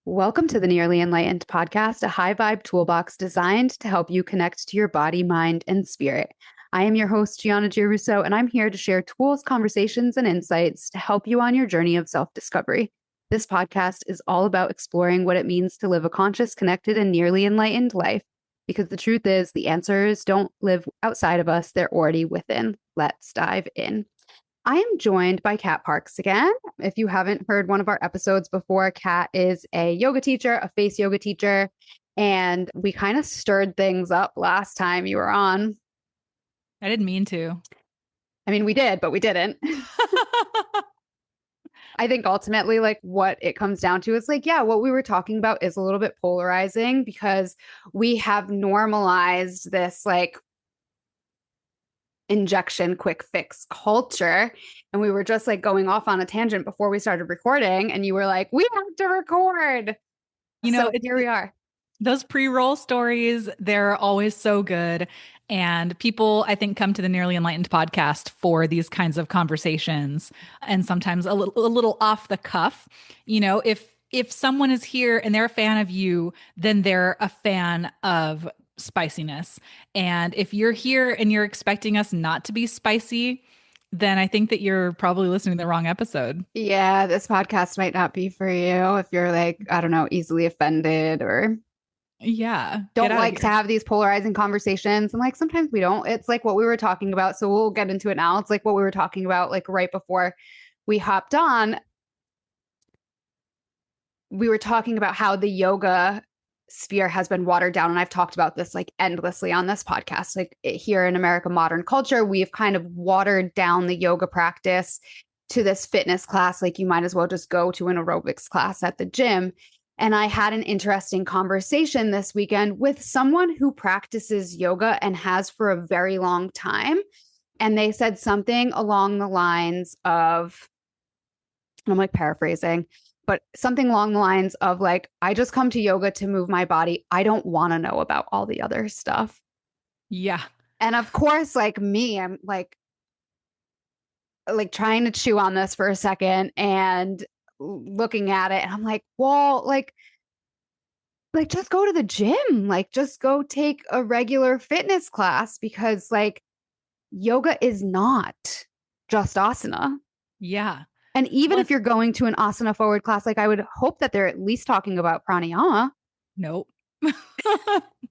Welcome to the Nearly Enlightened podcast, a high vibe toolbox designed to help you connect to your body, mind, and spirit. I am your host, Giana, and I'm here to share tools, conversations, and insights to help you on your journey of self discovery. This podcast is all about exploring what it means to live a conscious, connected, and nearly enlightened life. Because the truth is, the answers don't live outside of us, they're already within. Let's dive in. I am joined by Kat Parks again. If you haven't heard one of our episodes before, Kat is a yoga teacher, a face yoga teacher, and we kind of stirred things up last time you were on. I didn't mean to. I mean, we did, but we didn't. I think ultimately, like, what it comes down to is like, yeah, what we were talking about is a little bit polarizing because we have normalized this, like, injection quick fix culture, and we were just like going off on a tangent before we started recording, and you were like, we have to record, so here we are. Those pre-roll stories, they're always so good, and people, I think, come to the Nearly Enlightened podcast for these kinds of conversations, and sometimes a little off the cuff. If someone is here and they're a fan of you, then they're a fan of spiciness. And if you're here and you're expecting us not to be spicy, then I think that you're probably listening to the wrong episode. Yeah, this podcast might not be for you if you're like, I don't know, easily offended or don't like to have these polarizing conversations. And like sometimes we don't. It's like what we were talking about. So we'll get into it now. It's like what we were talking about like right before we hopped on. We were talking about how the yoga sphere has been watered down. And I've talked about this like endlessly on this podcast. Like here in America, modern culture, we've kind of watered down the yoga practice to this fitness class. Like you might as well just go to an aerobics class at the gym. And I had an interesting conversation this weekend with someone who practices yoga and has for a very long time. And they said something along the lines of, and I'm like paraphrasing, but something along the lines of like, I just come to yoga to move my body. I don't want to know about all the other stuff. Yeah. And of course, like me, I'm like trying to chew on this for a second and looking at it. And I'm like, well, like just go to the gym, like just go take a regular fitness class because like yoga is not just asana. Yeah. And even if you're going to an asana forward class, like I would hope that they're at least talking about pranayama. Nope. Nope.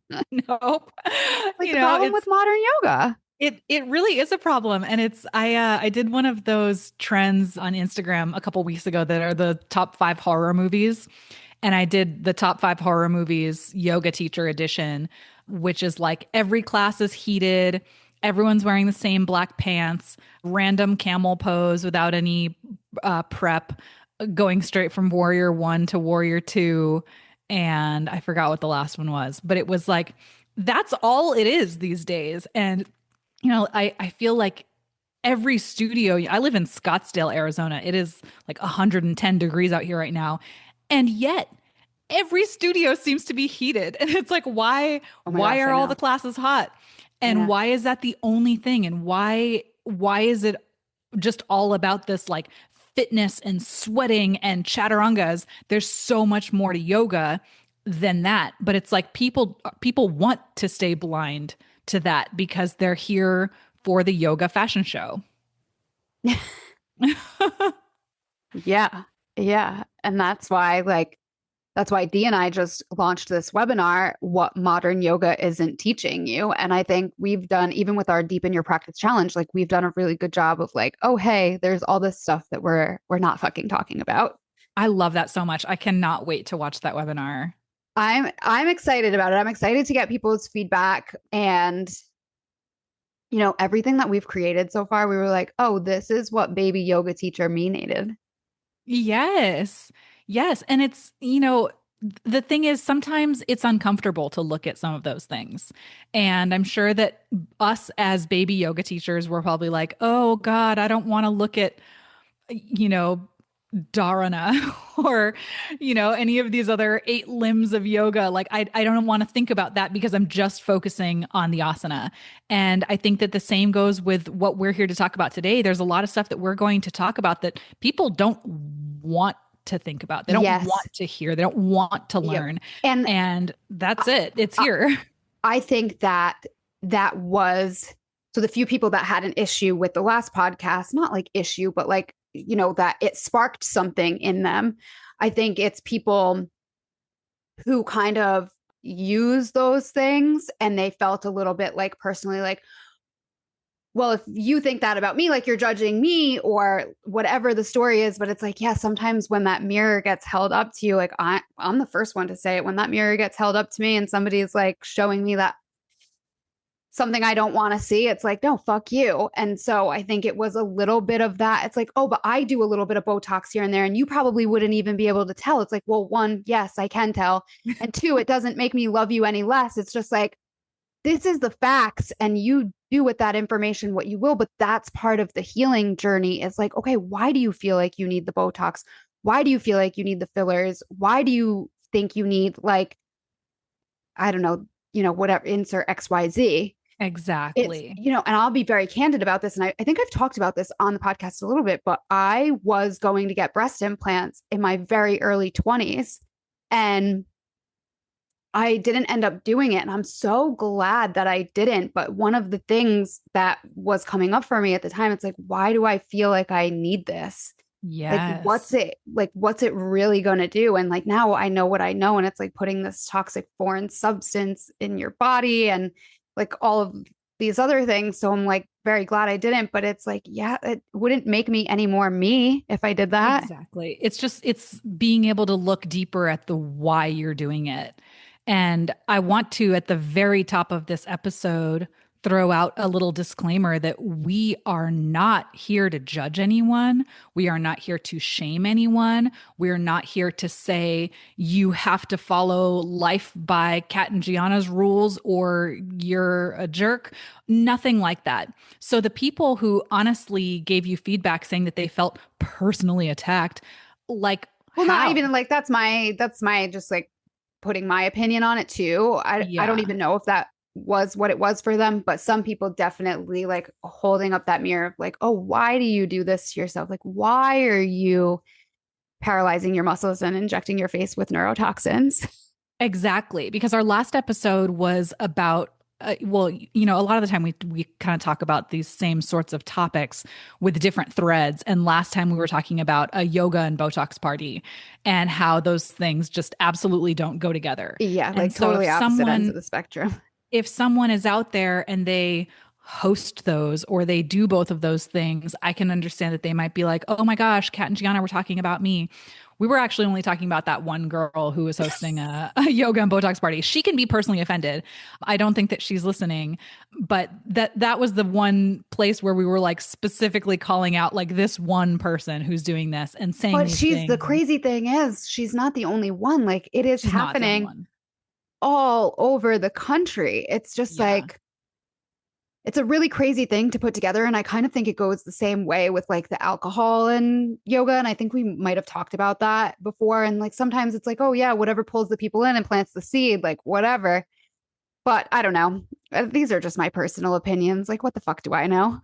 Like the problem with modern yoga. It really is a problem. And I did one of those trends on Instagram a couple weeks ago that are the top 5 horror movies. And I did the top 5 horror movies yoga teacher edition, which is like every class is heated. Everyone's wearing the same black pants, random camel pose without any prep, going straight from warrior 1 to warrior 2. And I forgot what the last one was, but it was like, that's all it is these days. And, I feel like every studio, I live in Scottsdale, Arizona. It is like 110 degrees out here right now. And yet every studio seems to be heated. And it's like, why are all the classes hot? And why is that the only thing? And why is it just all about this like fitness and sweating and chaturangas? There's so much more to yoga than that. But it's like people want to stay blind to that because they're here for the yoga fashion show. Yeah. Yeah. And that's why Dee and I just launched this webinar, What Modern Yoga Isn't Teaching You. And I think we've done, even with our Deepen Your Practice Challenge, like we've done a really good job of like, oh, hey, there's all this stuff that we're not fucking talking about. I love that so much. I cannot wait to watch that webinar. I'm excited about it. I'm excited to get people's feedback and everything that we've created so far. We were like, oh, this is what baby yoga teacher me needed. Yes. Yes. And it's, the thing is, sometimes it's uncomfortable to look at some of those things. And I'm sure that us as baby yoga teachers were probably like, oh God, I don't want to look at, dharana or, any of these other 8 limbs of yoga. Like, I don't want to think about that because I'm just focusing on the asana. And I think that the same goes with what we're here to talk about today. There's a lot of stuff that we're going to talk about that people don't want to think about. They don't Yes. want to hear. They don't want to Yep. learn. And And that's I, it. It's I here. I think that that was so the few people that had an issue with the last podcast, not like issue, but like, that it sparked something in them. I think it's people who kind of use those things and they felt a little bit like personally like, well, if you think that about me, like you're judging me or whatever the story is, but it's like, yeah, sometimes when that mirror gets held up to you, like I'm the first one to say it, when that mirror gets held up to me and somebody's like showing me that something I don't want to see, it's like, no, fuck you. And so I think it was a little bit of that. It's like, oh, but I do a little bit of Botox here and there, and you probably wouldn't even be able to tell. It's like, well, one, yes, I can tell. And two, it doesn't make me love you any less. It's just like, this is the facts, and you do with that information what you will. But that's part of the healing journey. It's like, okay, why do you feel like you need the Botox? Why do you feel like you need the fillers? Why do you think you need, like, I don't know, whatever, insert XYZ? It's, Exactly. and I'll be very candid about this. And I think I've talked about this on the podcast a little bit, but I was going to get breast implants in my very early 20s. And I didn't end up doing it. And I'm so glad that I didn't. But one of the things that was coming up for me at the time, it's like, why do I feel like I need this? Like, Yes. what's it really going to do? And like, now I know what I know. And it's like putting this toxic foreign substance in your body and like all of these other things. So I'm like very glad I didn't. But it's like, yeah, it wouldn't make me any more me if I did that. Exactly. It's being able to look deeper at the why you're doing it. And I want to, at the very top of this episode, throw out a little disclaimer that we are not here to judge anyone. We are not here to shame anyone. We're not here to say you have to follow life by Kat and Gianna's rules or you're a jerk. Nothing like that. So the people who honestly gave you feedback saying that they felt personally attacked, like Well, not how? even like that's my just like putting my opinion on it too. I don't Yeah. even know if that was what it was for them, but some people definitely like holding up that mirror of like, oh, why do you do this to yourself? Like, why are you paralyzing your muscles and injecting your face with neurotoxins? Exactly, because our last episode was about a lot of the time we kind of talk about these same sorts of topics with different threads. And last time we were talking about a yoga and Botox party and how those things just absolutely don't go together. Yeah, And like so totally opposite ends of the spectrum. if someone is out there and they host those or they do both of those things, I can understand that they might be like, oh my gosh, Kat and Gianna were talking about me. We were actually only talking about that one girl who was hosting a yoga and Botox party. She can be personally offended. I don't think that she's listening, but that was the one place where we were like specifically calling out like this one person who's doing this and saying But these the things. And crazy thing is, she's not the only one. Like, it is she's not the only happening one. all over the country. It's just Yeah. like, it's a really crazy thing to put together. And I kind of think it goes the same way with like the alcohol and yoga. And I think we might have talked about that before. And like sometimes it's like, oh, yeah, whatever pulls the people in and plants the seed, like whatever. But I don't know. These are just my personal opinions. Like, what the fuck do I know?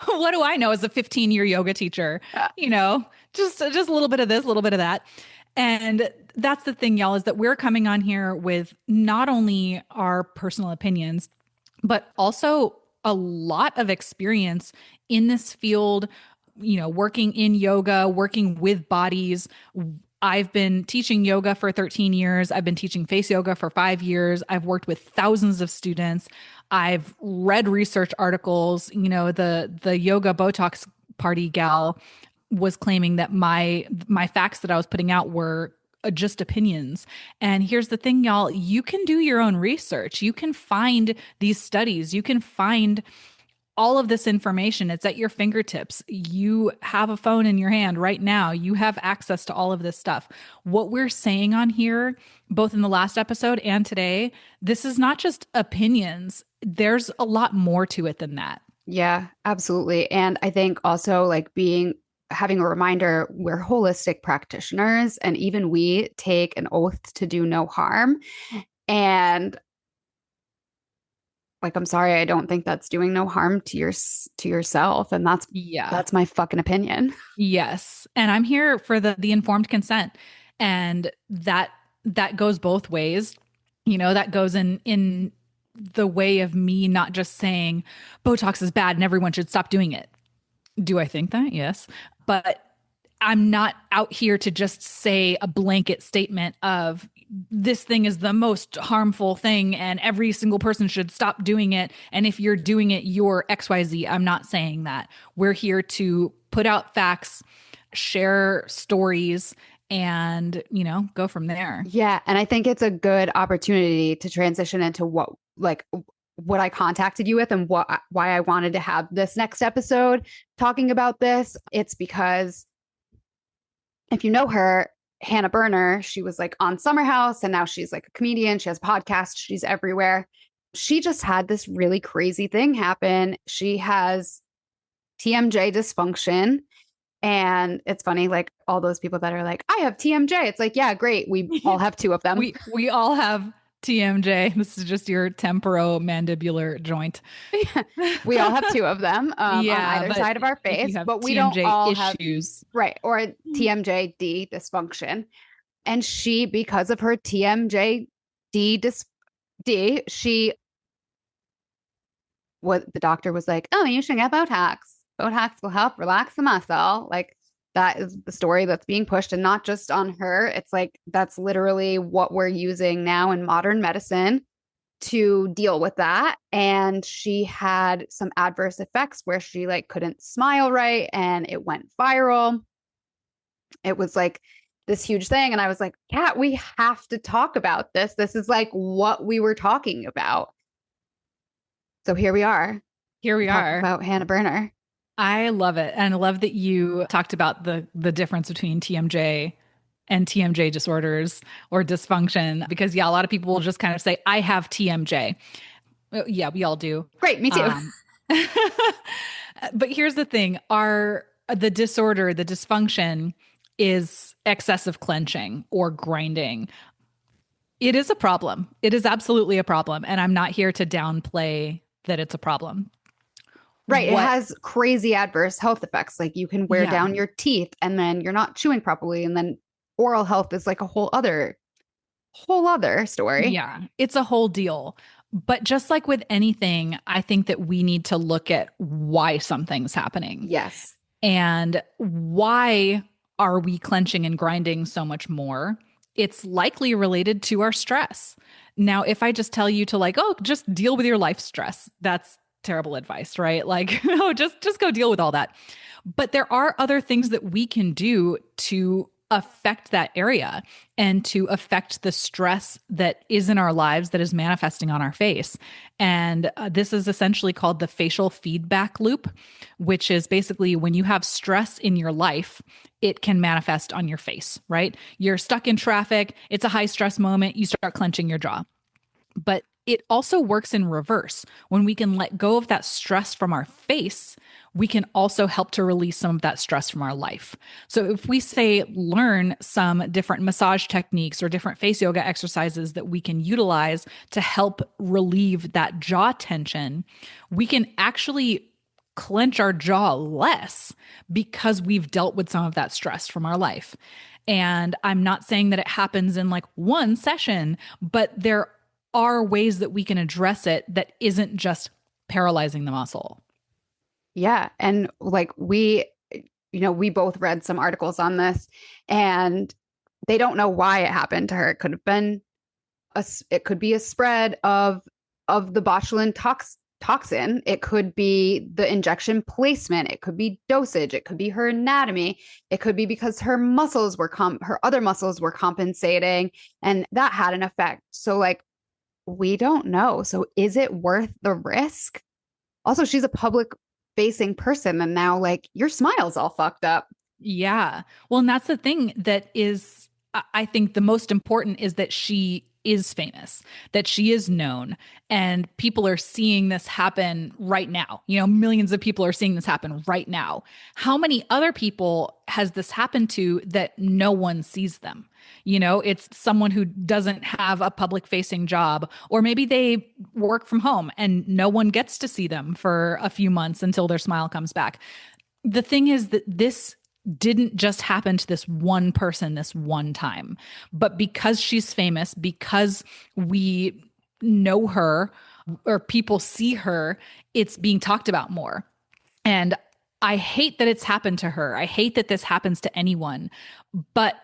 What do I know as a 15-year yoga teacher? You know, just a little bit of this, a little bit of that. And that's the thing, y'all, is that we're coming on here with not only our personal opinions, but also a lot of experience in this field, working in yoga, working with bodies. I've been teaching yoga for 13 years. I've been teaching face yoga for 5 years. I've worked with thousands of students. I've read research articles. The yoga Botox party gal was claiming that my facts that I was putting out were just opinions. And here's the thing, y'all, you can do your own research. You can find these studies. You can find all of this information. It's at your fingertips. You have a phone in your hand right now. You have access to all of this stuff. What we're saying on here, both in the last episode and today, this is not just opinions. There's a lot more to it than that. Yeah, absolutely. And I think also like having a reminder, we're holistic practitioners, and even we take an oath to do no harm. And like, I'm sorry, I don't think that's doing no harm to to yourself. And Yeah. that's my fucking opinion. Yes. And I'm here for the informed consent. And that goes both ways. You know, that goes in the way of me not just saying Botox is bad and everyone should stop doing it. Do I think that? Yes. But I'm not out here to just say a blanket statement of this thing is the most harmful thing and every single person should stop doing it. And if you're doing it, you're XYZ. I'm not saying that. We're here to put out facts, share stories, and, go from there. Yeah. And I think it's a good opportunity to transition into what I contacted you with and why I wanted to have this next episode talking about this. It's because if you know her, Hannah Berner, she was like on Summer House and now she's like a comedian. She has podcasts. She's everywhere. She just had this really crazy thing happen. She has TMJ dysfunction. And it's funny, like all those people that are like, I have TMJ. It's like, yeah, great. We all have two of them. We all have TMJ. This is just your temporomandibular joint. We all have two of them on Yeah, either but side of our if face, you have but we don't TMJ all have, issues. right, or TMJD dysfunction. And she, because of her she the doctor was like, oh, you should get Botox. Botox will help relax the muscle. Like that is the story that's being pushed, and not just on her. It's like that's literally what we're using now in modern medicine to deal with that. And she had some adverse effects where she like couldn't smile right and it went viral. It was like this huge thing. And I was like, Kat, we have to talk about this. This is like what we were talking about. So here we are. Here we Talking are. about Hannah Berner. I love it. And I love that you talked about the difference between TMJ and TMJ disorders or dysfunction, because a lot of people will just kind of say, I have TMJ. Yeah, we all do. Great, me too. But here's the thing, the disorder, the dysfunction is excessive clenching or grinding. It is a problem. It is absolutely a problem. And I'm not here to downplay that it's a problem. Right. It has crazy adverse health effects. Like you can wear down your teeth and then you're not chewing properly. And then oral health is like a whole other story. Yeah, it's a whole deal. But just like with anything, I think that we need to look at why something's happening. Yes. And why are we clenching and grinding so much more? It's likely related to our stress. Now, if I just tell you to like, oh, just deal with your life stress, that's terrible advice, right? Like, no, just go deal with all that. But there are other things that we can do to affect that area and to affect the stress that is in our lives that is manifesting on our face. And this is essentially called the facial feedback loop, which is basically when you have stress in your life, it can manifest on your face, right? You're stuck in traffic. It's a high stress moment. You start clenching your jaw. But it also works in reverse. When we can let go of that stress from our face, we can also help to release some of that stress from our life. So if we say learn some different massage techniques or different face yoga exercises that we can utilize to help relieve that jaw tension, we can actually clench our jaw less because we've dealt with some of that stress from our life. And I'm not saying that it happens in like one session, but there are ways that we can address it that isn't just paralyzing the muscle. Yeah. And like we both read some articles on this and they don't know why it happened to her. It could have been it could be a spread of the botulinum toxin. It could be the injection placement. It could be dosage. It could be her anatomy. It could be because her other muscles were compensating and that had an effect. So like, we don't know. So is it worth the risk? Also, she's a public facing person and now like your smile's all fucked up. Yeah. Well, and that's the thing that is I think the most important is that she is famous, that she is known, and people are seeing this happen right now. You know, millions of people are seeing this happen right now. How many other people has this happened to that no one sees them? You know, it's someone who doesn't have a public facing job, or maybe they work from home and no one gets to see them for a few months until their smile comes back. The thing is that this didn't just happen to this one person this one time, but because she's famous, because we know her or people see her, it's being talked about more. And I hate that it's happened to her. I hate that this happens to anyone. But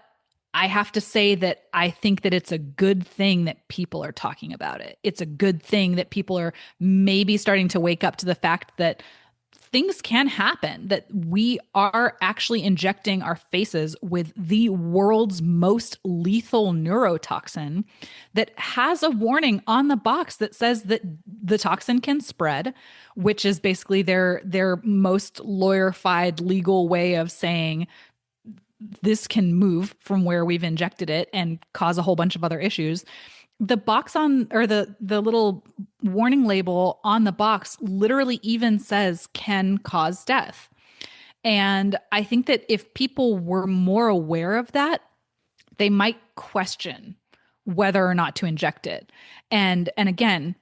I have to say that I think that it's a good thing that people are talking about it. It's a good thing that people are maybe starting to wake up to the fact that things can happen, that we are actually injecting our faces with the world's most lethal neurotoxin that has a warning on the box that says that the toxin can spread, which is basically their most lawyer-fied legal way of saying this can move from where we've injected it and cause a whole bunch of other issues. The box on, or the little warning label on the box literally even says can cause death. And I think that if people were more aware of that, they might question whether or not to inject it. And again,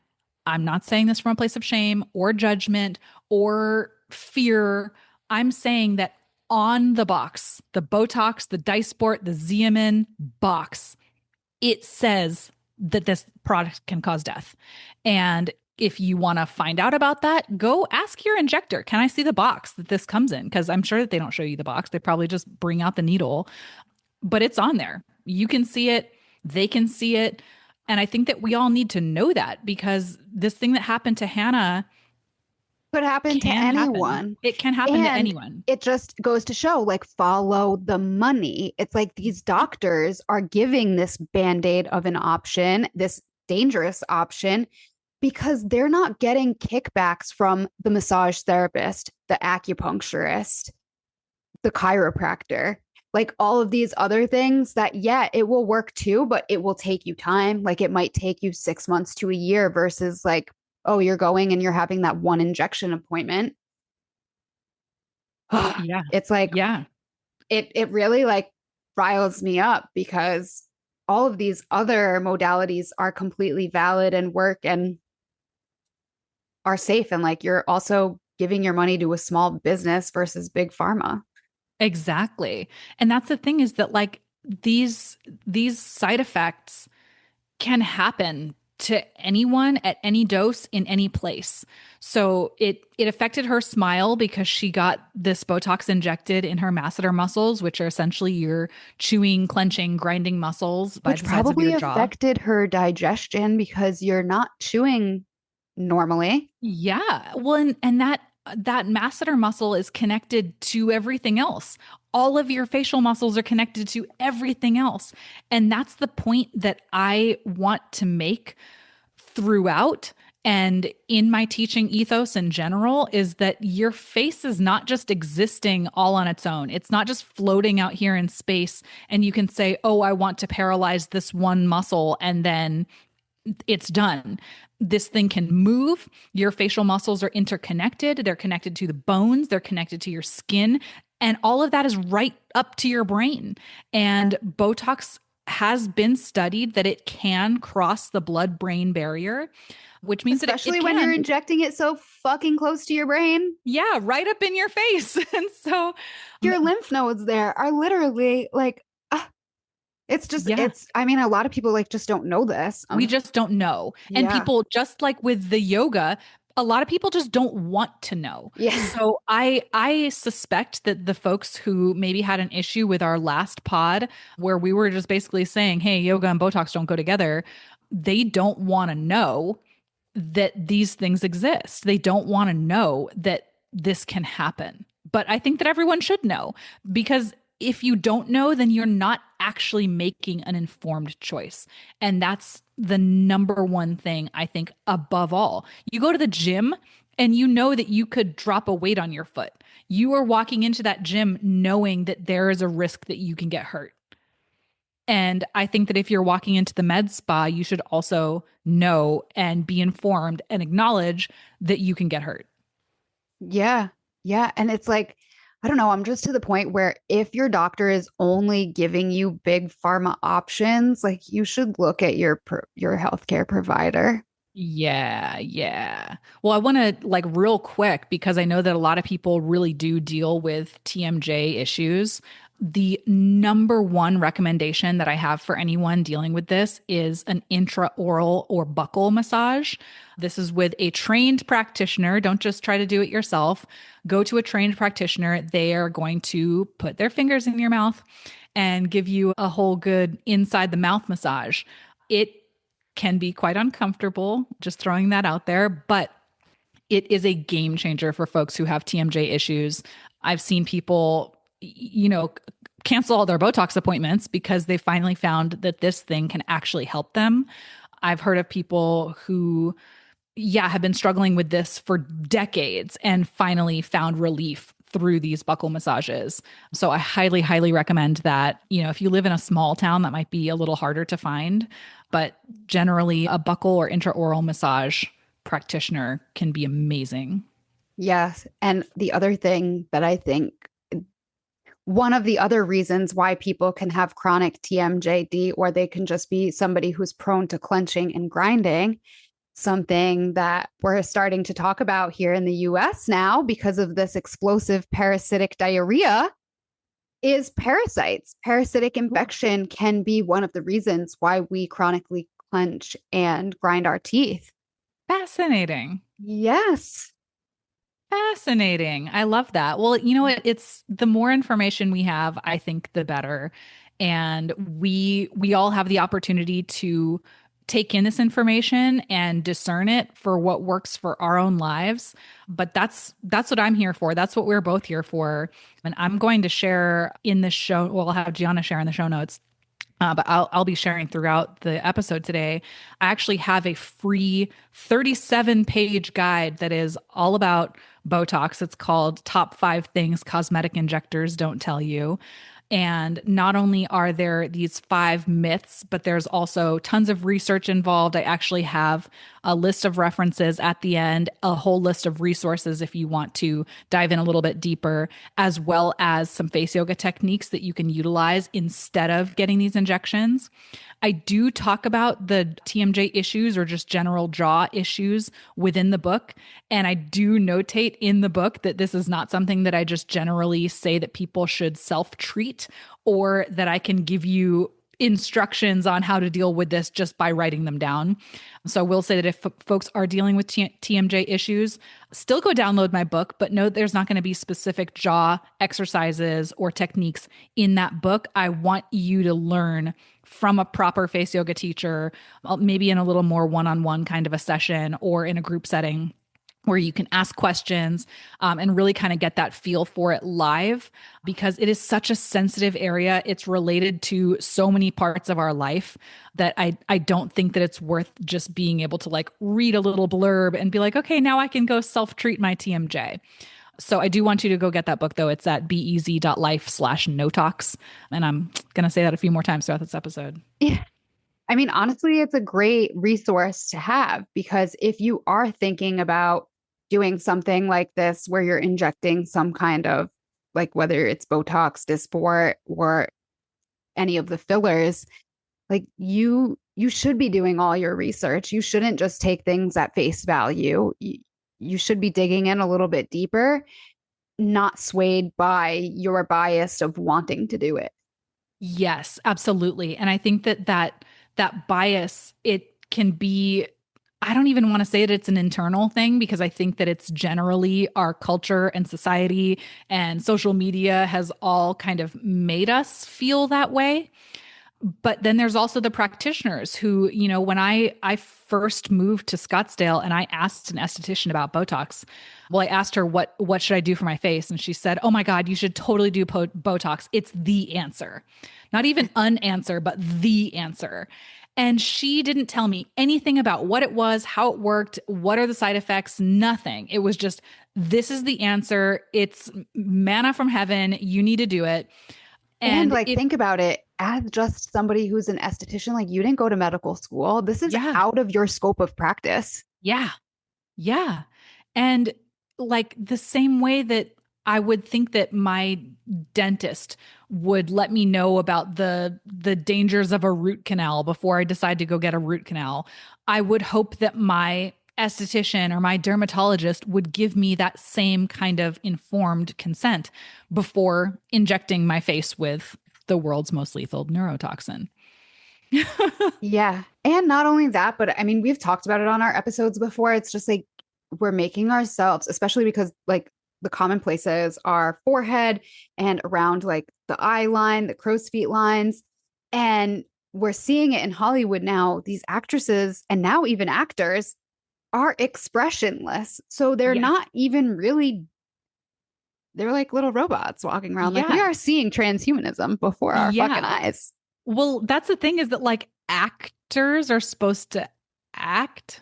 I'm not saying this from a place of shame or judgment or fear. I'm saying that on the box, the Botox, the Dysport, the Xeomin box, it says that this product can cause death. And if you want to find out about that, go ask your injector. Can I see the box that this comes in? Because I'm sure that they don't show you the box. They probably just bring out the needle, but it's on there. You can see it. They can see it. And I think that we all need to know that, because this thing that happened to Hannah Could happen to can happen. anyone. It can happen to And anyone. it just goes to show, like, follow the money. It's like these doctors are giving this band-aid of an option, this dangerous option, because they're not getting kickbacks from the massage therapist, the acupuncturist, the chiropractor, like all of these other things that, yeah, it will work too, but it will take you time. Like it might take you 6 months to a year versus like, oh, you're going and you're having that one injection appointment. Yeah. It's like, Yeah. it really like riles me up because all of these other modalities are completely valid and work and are safe. And like you're also giving your money to a small business versus big pharma. Exactly. And that's the thing, is that like these side effects can happen to anyone at any dose in any place. So it affected her smile because she got this Botox injected in her masseter muscles, which are essentially your chewing, clenching, grinding muscles by Which the sides of your probably jaw. affected her digestion because you're not chewing normally. Yeah. Well, and that masseter muscle is connected to everything else. All of your facial muscles are connected to everything else. And that's the point that I want to make throughout and in my teaching ethos in general, is that your face is not just existing all on its own. It's not just floating out here in space and you can say, "Oh, I want to paralyze this one muscle," and then it's done. This thing can move. Your facial muscles are interconnected. They're connected to the bones, they're connected to your skin, and all of that is right up to your brain. And Botox has been studied that it can cross the blood brain barrier, which means that Especially it when you're can. injecting it so fucking close to your brain. Yeah, right up in your face. And so, Your lymph nodes there are literally like, it's just, yeah. I mean, a lot of people like just don't know this. We just don't know. And Yeah. people, just like with the yoga, a lot of people just don't want to know. Yeah. So I suspect that the folks who maybe had an issue with our last pod where we were just basically saying, "Hey, yoga and Botox don't go together," they don't want to know that these things exist. They don't want to know that this can happen. But I think that everyone should know, because if you don't know, then you're not actually making an informed choice. And that's the number one thing, I think, above all. You go to the gym and you know that you could drop a weight on your foot. You are walking into that gym knowing that there is a risk that you can get hurt. And I think that if you're walking into the med spa, you should also know and be informed and acknowledge that you can get hurt. Yeah. Yeah. And it's like, I don't know, I'm just to the point where if your doctor is only giving you big pharma options, like you should look at your healthcare provider. Yeah, yeah. Well, I want to like real quick because I know that a lot of people really do deal with TMJ issues. The number one recommendation that I have for anyone dealing with this is an intraoral or buccal massage. This is with a trained practitioner. Don't just try to do it yourself. Go to a trained practitioner. They are going to put their fingers in your mouth and give you a whole good inside the mouth massage. It can be quite uncomfortable, just throwing that out there, but it is a game changer for folks who have TMJ issues. I've seen people, cancel all their Botox appointments because they finally found that this thing can actually help them. I've heard of people who, yeah, have been struggling with this for decades and finally found relief through these buccal massages. So I highly, highly recommend that. If you live in a small town, that might be a little harder to find, but generally a buccal or intraoral massage practitioner can be amazing. Yes. And the other thing that I think one of the other reasons why people can have chronic TMJD, or they can just be somebody who's prone to clenching and grinding, something that we're starting to talk about here in the US now because of this explosive parasitic diarrhea, is parasites. Parasitic infection can be one of the reasons why we chronically clench and grind our teeth. Fascinating. Yes. Fascinating. I love that. Well, you know what? It's the more information we have, I think the better. And we all have the opportunity to take in this information and discern it for what works for our own lives. But that's what I'm here for. That's what we're both here for. And I'm going to share in the show, well, I'll have Gianna share in the show notes, but I'll be sharing throughout the episode today. I actually have a free 37-page guide that is all about Botox. It's called Top 5 Things Cosmetic Injectors Don't Tell You. And not only are there these 5 myths, but there's also tons of research involved. I actually have a list of references at the end, a whole list of resources if you want to dive in a little bit deeper, as well as some face yoga techniques that you can utilize instead of getting these injections. I do talk about the TMJ issues or just general jaw issues within the book. And I do notate in the book that this is not something that I just generally say that people should self-treat, or that I can give you instructions on how to deal with this just by writing them down. So I will say that if folks are dealing with TMJ issues, still go download my book, but know there's not going to be specific jaw exercises or techniques in that book. I want you to learn from a proper face yoga teacher, maybe in a little more one-on-one kind of a session or in a group setting where you can ask questions and really kind of get that feel for it live, because it is such a sensitive area. It's related to so many parts of our life that I don't think that it's worth just being able to like read a little blurb and be like, okay, now I can go self-treat my TMJ. So I do want you to go get that book, though. It's at bez.life/notox. And I'm going to say that a few more times throughout this episode. Yeah. I mean, honestly, it's a great resource to have, because if you are thinking about doing something like this where you're injecting some kind of, like, whether it's Botox, Dysport, or any of the fillers, like you should be doing all your research. You shouldn't just take things at face value. You should be digging in a little bit deeper, not swayed by your bias of wanting to do it. Yes, absolutely. And I think that bias, it can be, I don't even want to say that it's an internal thing, because I think that it's generally our culture and society and social media has all kind of made us feel that way. But then there's also the practitioners who, when I first moved to Scottsdale and I asked an esthetician about Botox, well, I asked her what should I do for my face, and she said, "Oh my God, you should totally do Botox. It's the answer, not even an answer, but the answer." And she didn't tell me anything about what it was, how it worked, what are the side effects, nothing. It was just, this is the answer. It's manna from heaven. You need to do it. And And like, if think about it. as just somebody who's an esthetician, like you didn't go to medical school. This is Yeah. out of your scope of practice. Yeah. Yeah. And like the same way that I would think that my dentist would let me know about the dangers of a root canal before I decide to go get a root canal, I would hope that my esthetician or my dermatologist would give me that same kind of informed consent before injecting my face with the world's most lethal neurotoxin. Yeah. And not only that, but I mean, we've talked about it on our episodes before. It's just like we're making ourselves, especially because like the common places are forehead and around like the eye line, the crow's feet lines. And we're seeing it in Hollywood now. These actresses and now even actors are expressionless. So they're Yeah. not even really, they're like little robots walking around. Like we Yeah. are seeing transhumanism before our fucking Yeah. eyes. Well, that's the thing is that like actors are supposed to act,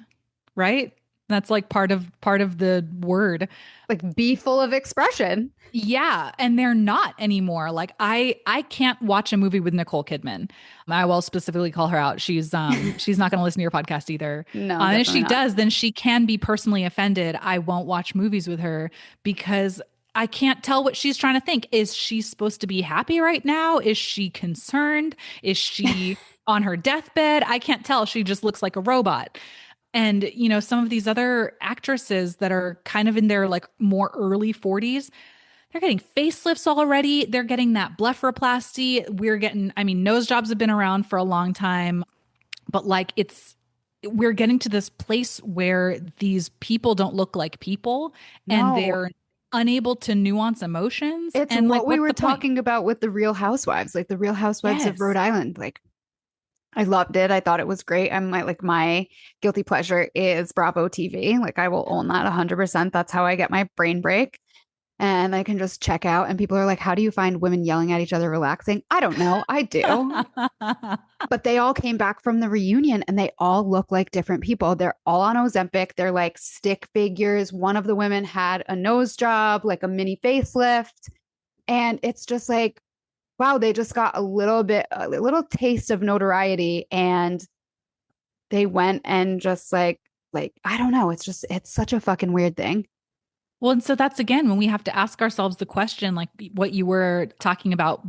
right? That's like part of the word. Like be full of expression. Yeah, and they're not anymore. Like I can't watch a movie with Nicole Kidman. I will specifically call her out. She's not going to listen to your podcast either. No, And if definitely she not. does, then she can be personally offended. I won't watch movies with her because I can't tell what she's trying to think. Is she supposed to be happy right now? Is she concerned? Is she on her deathbed? I can't tell. She just looks like a robot. And, some of these other actresses that are kind of in their like more early 40s, they're getting facelifts already. They're getting that blepharoplasty. We're getting, I mean, nose jobs have been around for a long time, but like we're getting to this place where these people don't look like people and No, they're unable to nuance emotions. it's And like, what we what's were the point? talking about with the Real Housewives, like the Real Housewives of Yes. Rhode Island. Like I loved it. I thought it was great. I'm like my guilty pleasure is Bravo TV. Like I will own that 100%. That's how I get my brain break. And I can just check out. And people are like, how do you find women yelling at each other relaxing? I don't know. I do. But they all came back from the reunion and they all look like different people. They're all on Ozempic. They're like stick figures. One of the women had a nose job, like a mini facelift. And it's just like, wow, they just got a little taste of notoriety and they went and just like, I don't know. It's just, it's such a fucking weird thing. Well, and so that's again when we have to ask ourselves the question, like what you were talking about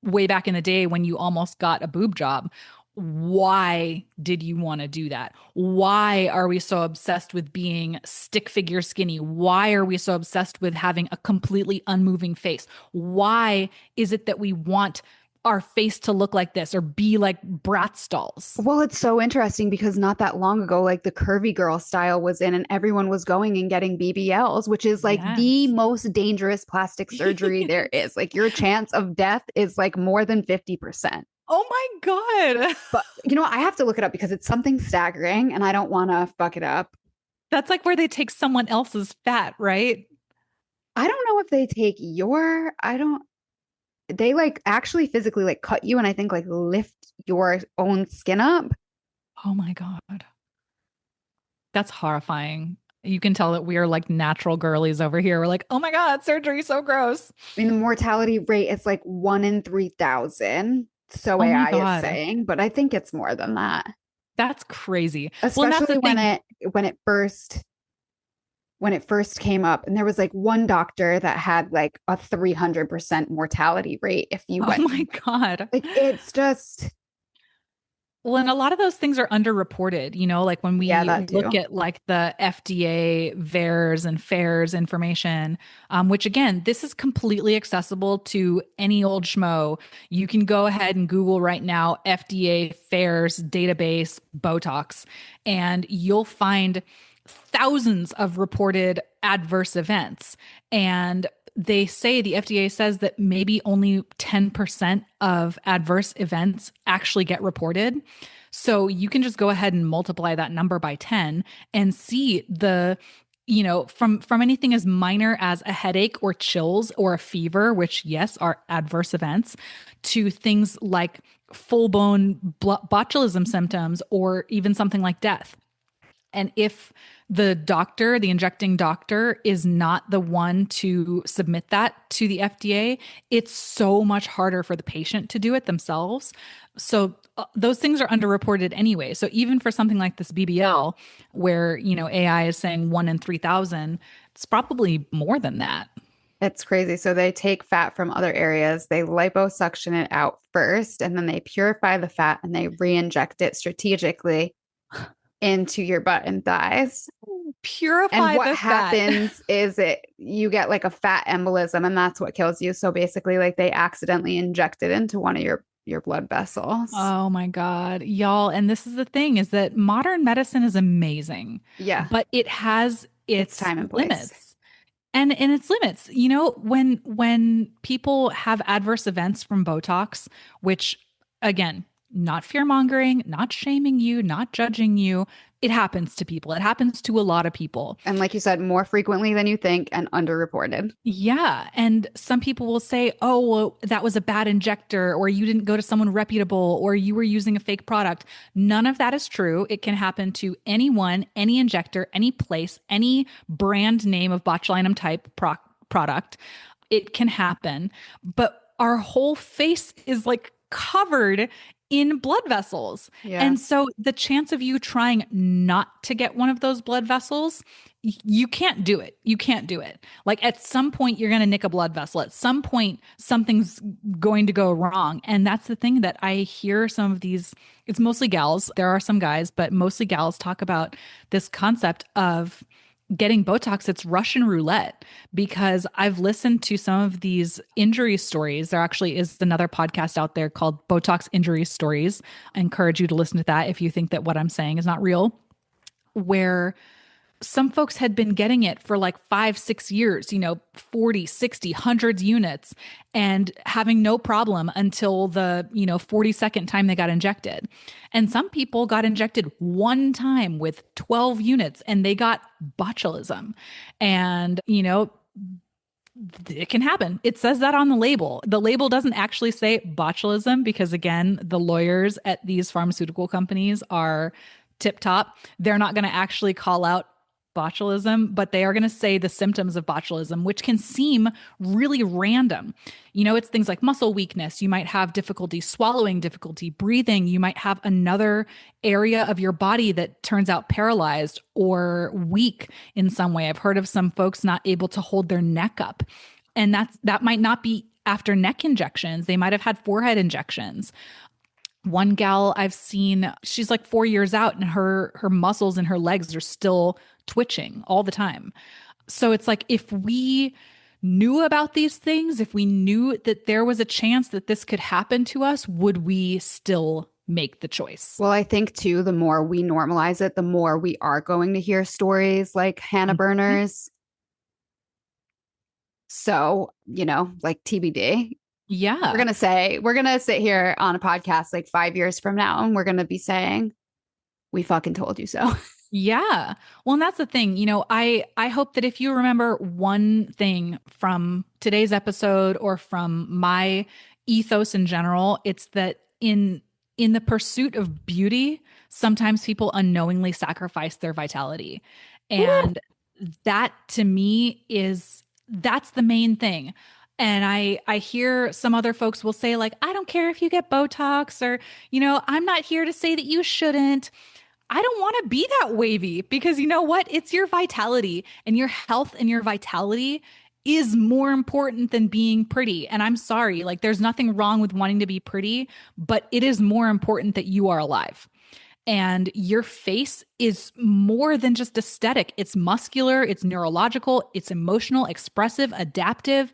way back in the day when you almost got a boob job. Why did you want to do that? Why are we so obsessed with being stick figure skinny? Why are we so obsessed with having a completely unmoving face? Why is it that we want our face to look like this or be like Bratz dolls? Well, it's so interesting because not that long ago, like the curvy girl style was in, and everyone was going and getting BBLs, which is like the Yes. most dangerous plastic surgery there is. Like your chance of death is like more than 50%. Oh my God. But you know what? I have to look it up because it's something staggering and I don't want to fuck it up. That's like where they take someone else's fat, right? I don't know if they take your, I don't, they like actually physically like cut you and I think like lift your own skin up. Oh my God. That's horrifying. You can tell that we are like natural girlies over here. We're like, oh my God, surgery, so gross. I mean, the mortality rate is like 1 in 3,000. So Oh my AI is God. saying, but I think it's more than that. That's crazy. Well, and that's the Especially thing. when it first when it first came up, and there was like one doctor that had like a 300% mortality rate if you Oh went my God. like it's just Well, and a lot of those things are underreported, like when yeah, we that look too. at like the FDA VAERS and FAIRS information, which again, this is completely accessible to any old schmo. You can go ahead and Google right now FDA FAIRS database Botox, and you'll find thousands of reported adverse events. And they say the FDA says that maybe only 10% of adverse events actually get reported. So you can just go ahead and multiply that number by 10 and see from anything as minor as a headache or chills or a fever, which yes are adverse events, to things like full-blown botulism symptoms or even something like death. And if the doctor, the injecting doctor, is not the one to submit that to the FDA, it's so much harder for the patient to do it themselves. So those things are underreported anyway. So even for something like this BBL, where, AI is saying 1 in 3,000, it's probably more than that. It's crazy. So they take fat from other areas, they liposuction it out first, and then they purify the fat and they re-inject it strategically into your butt and thighs. And Purify what the fat. happens is you get like a fat embolism, and that's what kills you. So basically, like they accidentally inject it into one of your blood vessels. Oh my God, y'all. And this is the thing is that modern medicine is amazing, Yeah, but it has it's its time and place. limits. And its limits. When people have adverse events from Botox, which again, not fear mongering, not shaming you, not judging you, it happens to people. It happens to a lot of people. And like you said, more frequently than you think and underreported. Yeah. And some people will say, oh, well, that was a bad injector, or you didn't go to someone reputable, or you were using a fake product. None of that is true. It can happen to anyone, any injector, any place, any brand name of botulinum type product. It can happen. But our whole face is like covered in blood vessels. Yeah. And so the chance of you trying not to get one of those blood vessels, you can't do it. You can't do it. Like at some point, you're going to nick a blood vessel. At some point, something's going to go wrong. And that's the thing that I hear some of these, it's mostly gals. There are some guys, but mostly gals talk about this concept of getting Botox. It's Russian roulette, because I've listened to some of these injury stories. There actually is another podcast out there called Botox Injury Stories. I encourage you to listen to that if you think that what I'm saying is not real, where some folks had been getting it for like 5, 6 years, 40, 60, hundreds units, and having no problem until the, 42nd time they got injected. And some people got injected one time with 12 units and they got botulism. And, it can happen. It says that on the label. The label doesn't actually say botulism because, again, the lawyers at these pharmaceutical companies are tip top. They're not going to actually call out botulism, but they are going to say the symptoms of botulism, which can seem really random. It's things like muscle weakness. You might have difficulty swallowing, difficulty breathing. You might have another area of your body that turns out paralyzed or weak in some way. I've heard of some folks not able to hold their neck up. And that might not be after neck injections. They might have had forehead injections. One gal I've seen, she's like 4 years out and her muscles in her legs are still twitching all the time. So it's like, if we knew about these things, if we knew that there was a chance that this could happen to us, would we still make the choice? Well, I think too, the more we normalize it, the more we are going to hear stories like Hannah Mhm. Burners. So, like TBD. Yeah. We're gonna sit here on a podcast like 5 years from now, and we're gonna be saying, we fucking told you so. Yeah. Well, and that's the thing. I hope that if you remember one thing from today's episode or from my ethos in general, it's that in the pursuit of beauty, sometimes people unknowingly sacrifice their vitality. And that to me that's the main thing. And I hear some other folks will say, like, I don't care if you get Botox, or, I'm not here to say that you shouldn't. I don't want to be that wavy, because you know what? It's your vitality, and your health and your vitality is more important than being pretty. And I'm sorry, like, there's nothing wrong with wanting to be pretty, but it is more important that you are alive. And your face is more than just aesthetic. It's muscular, it's neurological, it's emotional, expressive, adaptive.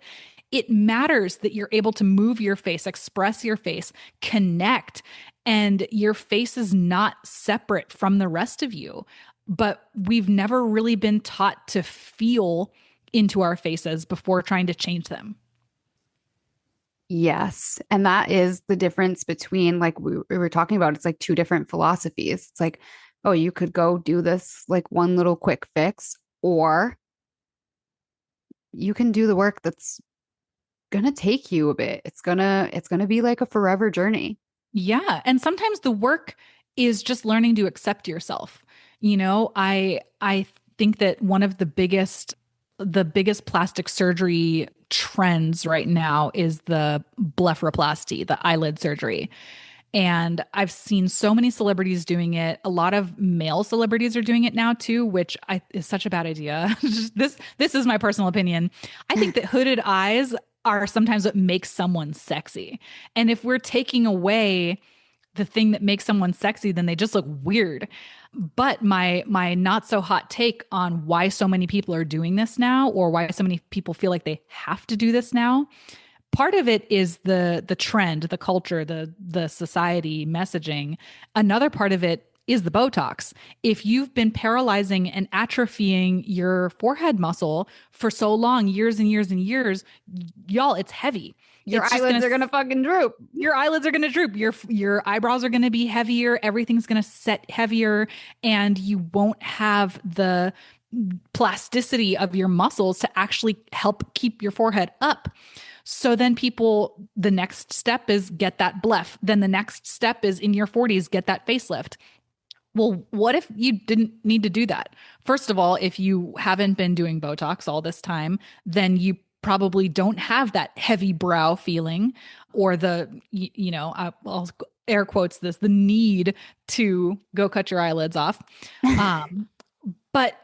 It matters that you're able to move your face, express your face, connect, and your face is not separate from the rest of you. But we've never really been taught to feel into our faces before trying to change them. Yes. And that is the difference between, like we were talking about, it's like two different philosophies. It's like, oh, you could go do this like one little quick fix, or you can do the work that's gonna take you a bit. It's gonna be like a forever journey. Yeah. And sometimes the work is just learning to accept yourself. I think that one of the biggest plastic surgery trends right now is the blepharoplasty, the eyelid surgery. And I've seen so many celebrities doing it. A lot of male celebrities are doing it now too, which is such a bad idea. This is my personal opinion. I think that hooded eyes are sometimes what makes someone sexy. And if we're taking away the thing that makes someone sexy, then they just look weird. But my not so hot take on why so many people are doing this now, or why so many people feel like they have to do this now, part of it is the trend, the culture, the society messaging. Another part of it is the Botox. If you've been paralyzing and atrophying your forehead muscle for so long, years and years and years, y'all, it's heavy. Your eyelids are gonna fucking droop. Your eyelids are gonna droop. Your eyebrows are gonna be heavier. Everything's gonna set heavier, and you won't have the plasticity of your muscles to actually help keep your forehead up. So then the next step is get that bleph. Then the next step is in your 40s, get that facelift. Well, what if you didn't need to do that? First of all, if you haven't been doing Botox all this time, then you probably don't have that heavy brow feeling, or I'll air quotes this, the need to go cut your eyelids off. But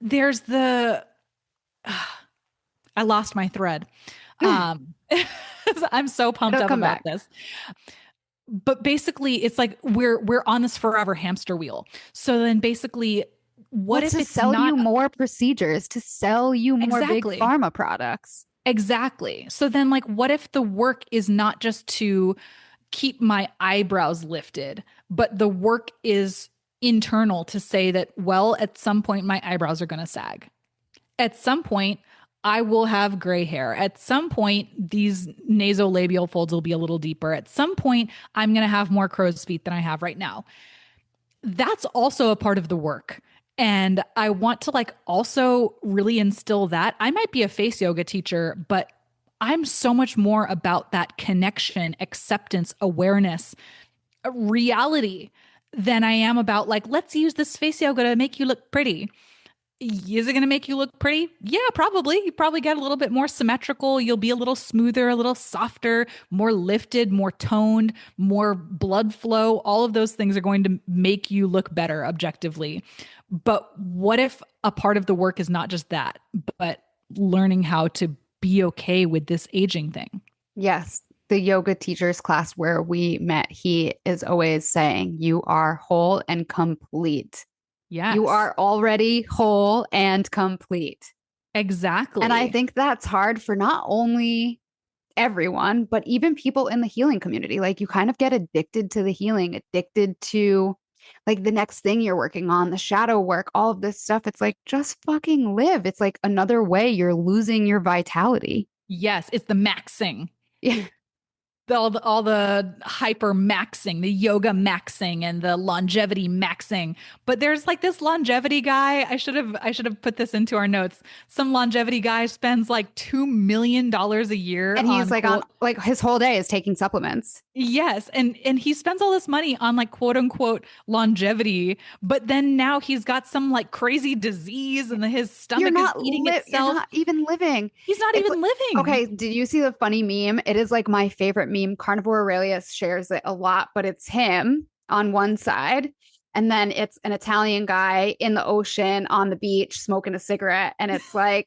there's I lost my thread. I'm so pumped up about this. But basically, it's like we're on this forever hamster wheel. So then basically, what if to it's sell not you more procedures, to sell you more big pharma products? Exactly. So then, like, what if the work is not just to keep my eyebrows lifted, but the work is internal to say that, well, at some point my eyebrows are going to sag. At some point, I will have gray hair. At some point, these nasolabial folds will be a little deeper. At some point, I'm going to have more crow's feet than I have right now. That's also a part of the work. And I want to also really instill that. I might be a face yoga teacher, but I'm so much more about that connection, acceptance, awareness, reality than I am about let's use this face yoga to make you look pretty. Is it going to make you look pretty? Yeah, probably. You probably get a little bit more symmetrical. You'll be a little smoother, a little softer, more lifted, more toned, more blood flow. All of those things are going to make you look better objectively. But what if a part of the work is not just that, but learning how to be okay with this aging thing? Yes. The yoga teacher's class where we met, he is always saying, you are whole and complete. Yes. You are already whole and complete. Exactly. And I think that's hard for not only everyone, but even people in the healing community. Like, you kind of get addicted to the healing, addicted to the next thing you're working on, the shadow work, all of this stuff. It's like, just fucking live. It's like another way you're losing your vitality. Yes, it's the maxing. Yeah. All the hyper maxing, the yoga maxing, and the longevity maxing. But there's this longevity guy. I should have put this into our notes. Some longevity guy spends $2 million a year, and he's on his whole day is taking supplements. Yes, and he spends all this money on quote unquote longevity, but then now he's got some crazy disease, and his stomach is eating itself. You're not even living. He's not even living. Okay, did you see the funny meme? It is my favorite meme. Carnivore Aurelius shares it a lot, but it's him on one side, and then it's an Italian guy in the ocean on the beach smoking a cigarette, and it's the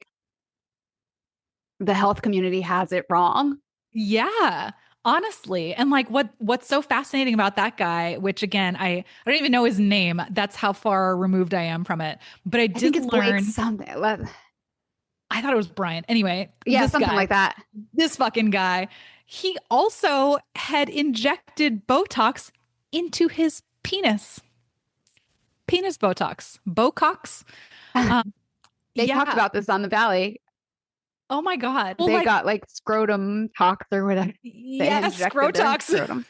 health community has it wrong. Yeah. Honestly. And what's so fascinating about that guy, which again, I don't even know his name. That's how far removed I am from it. But I did learn something. I thought it was Brian. Anyway. Yeah, something like that. This fucking guy. He also had injected Botox into his penis. Penis Botox. Bocox. They talked about this on the Valley. Oh my God. Well, they got scrotum tox or whatever. Yes, scrotox.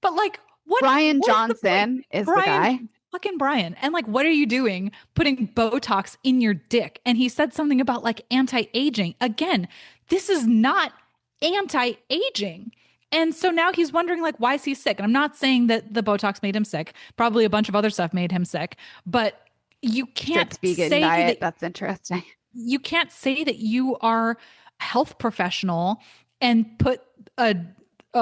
But what? Brian Johnson is the guy. Fucking Brian. And what are you doing putting Botox in your dick? And he said something about anti-aging. Again, this is not anti-aging. And so now he's wondering, like, why is he sick? And I'm not saying that the Botox made him sick. Probably a bunch of other stuff made him sick. But you can't Strict vegan say that diet. That's interesting. you are a health professional and put a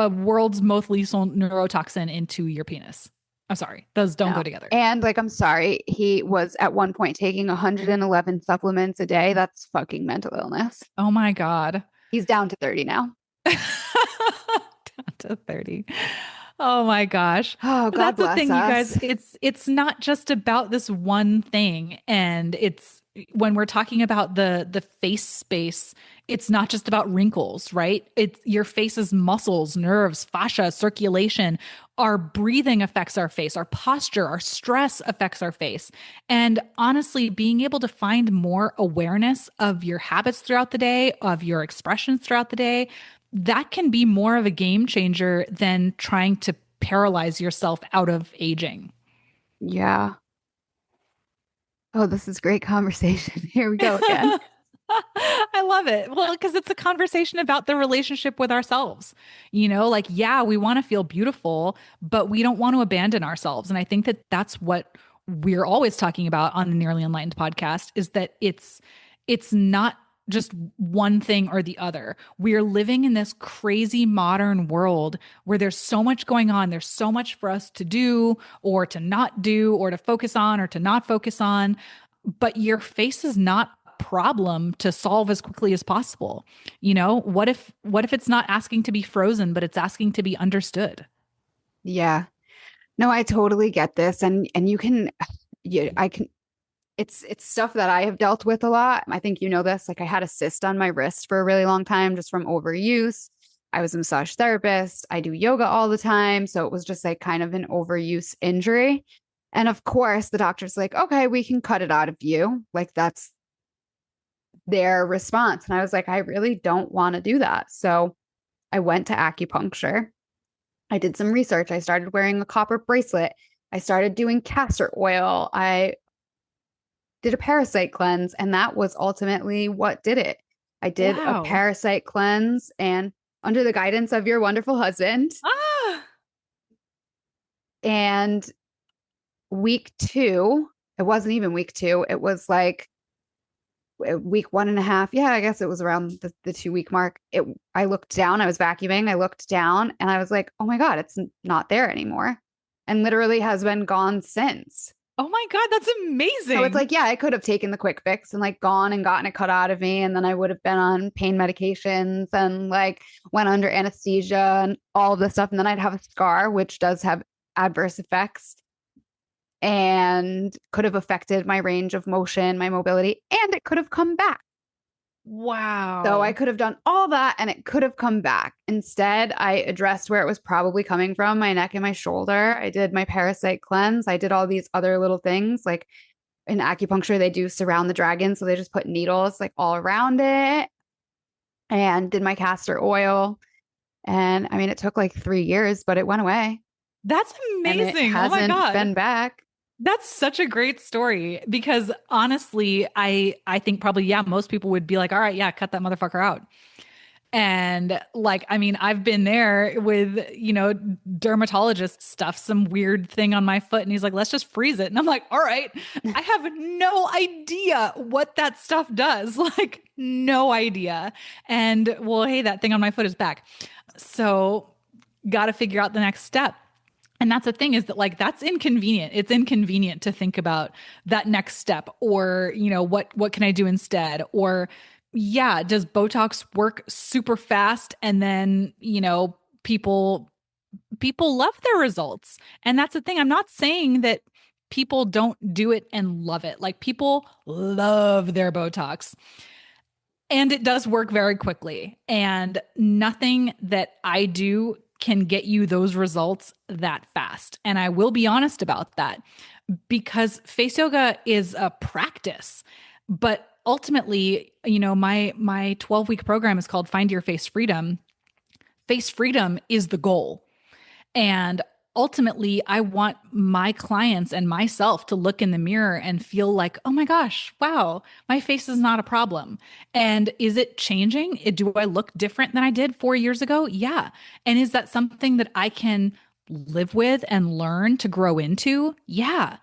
world's most lethal neurotoxin into your penis. I'm sorry. Those don't No. go together. And like, I'm sorry, he was at one point taking 111 supplements a day. That's fucking mental illness. Oh my God. He's down to 30 now. Down to 30. Oh my gosh. Oh, But God that's the bless thing, you guys. us. It's not just about this one thing. And it's when we're talking about the face space, it's not just about wrinkles, right? It's your face's muscles, nerves, fascia, circulation. Our breathing affects our face, our posture, our stress affects our face. And honestly, being able to find more awareness of your habits throughout the day, of your expressions throughout the day, that can be more of a game changer than trying to paralyze yourself out of aging. Yeah. Oh, this is great conversation. Here we go again. I love it. Well, because it's a conversation about the relationship with ourselves. Like, yeah, we want to feel beautiful, but we don't want to abandon ourselves. And I think that that's what we're always talking about on the Nearly Enlightened podcast is that it's not just one thing or the other. We're living in this crazy modern world where there's so much going on. There's so much for us to do or to not do or to focus on or to not focus on. But your face is not a problem to solve as quickly as possible. What if it's not asking to be frozen, but it's asking to be understood? Yeah. No, I totally get this. And you can, yeah, I can, it's stuff that I have dealt with a lot. I think you know this. Like I had a cyst on my wrist for a really long time just from overuse. I was a massage therapist. I do yoga all the time. So it was just like kind of an overuse injury. And of course, the doctor's like, okay, we can cut it out of you. Like that's their response. And I was like, I really don't want to do that. So I went to acupuncture. I did some research. I started wearing a copper bracelet. I started doing castor oil. I did a parasite cleanse, and that was ultimately what did it. I did a Wow. parasite cleanse, and under the guidance of your wonderful husband. Ah, And week two, it wasn't even week two, it was like week one and a half. Yeah, I guess it was around the 2 week mark. I looked down, I was vacuuming, I looked down, and I was like, oh my God, it's not there anymore. And literally has been gone since. oh my God, that's So it's amazing. like, yeah, I could have taken the quick fix and like gone and gotten it cut out of me. And then I would have been on pain medications and like went under anesthesia and all of this stuff. And then I'd have a scar, which does have adverse effects and could have affected my range of motion, my mobility, and it could have come back. So I Wow. could have done all that and it could have come back. Instead, I addressed where it was probably coming from, my neck and my shoulder. I did my parasite cleanse. I did all these other little things like in acupuncture, they do surround the dragon. So they just put needles like all around it and did my castor oil. And I mean, it took like 3 years, but it went away That's and it amazing. Oh my hasn't God. been back. That's such a great story because honestly, I think probably yeah, most people would be like, "All right, yeah, cut that motherfucker out." And like, I mean, I've been there with, dermatologist stuff, some weird thing on my foot. And he's like, let's just freeze it. And I'm like, all right, I have no idea what that stuff does. Like, no idea. And well, hey, that thing on my foot is back. So, got to figure out the next step. And that's the thing is that like that's inconvenient. It's inconvenient to think about that next step or, what can I do instead? Or yeah, does Botox work super fast and then, people love their results. And that's the thing. I'm not saying that people don't do it and love it. Like people love their Botox. And it does work very quickly. And nothing that I do can get you those results that fast. And I will be honest about that because face yoga is a practice. But ultimately, my 12-week program is called Find Your Face Freedom. Face freedom is the goal. And ultimately, I want my clients and myself to look in the mirror and feel like, oh my gosh, wow, my face is not a problem. And is it changing? Do I look different than I did 4 years ago? Yeah. And is that something that I can live with and learn to grow into? Yeah.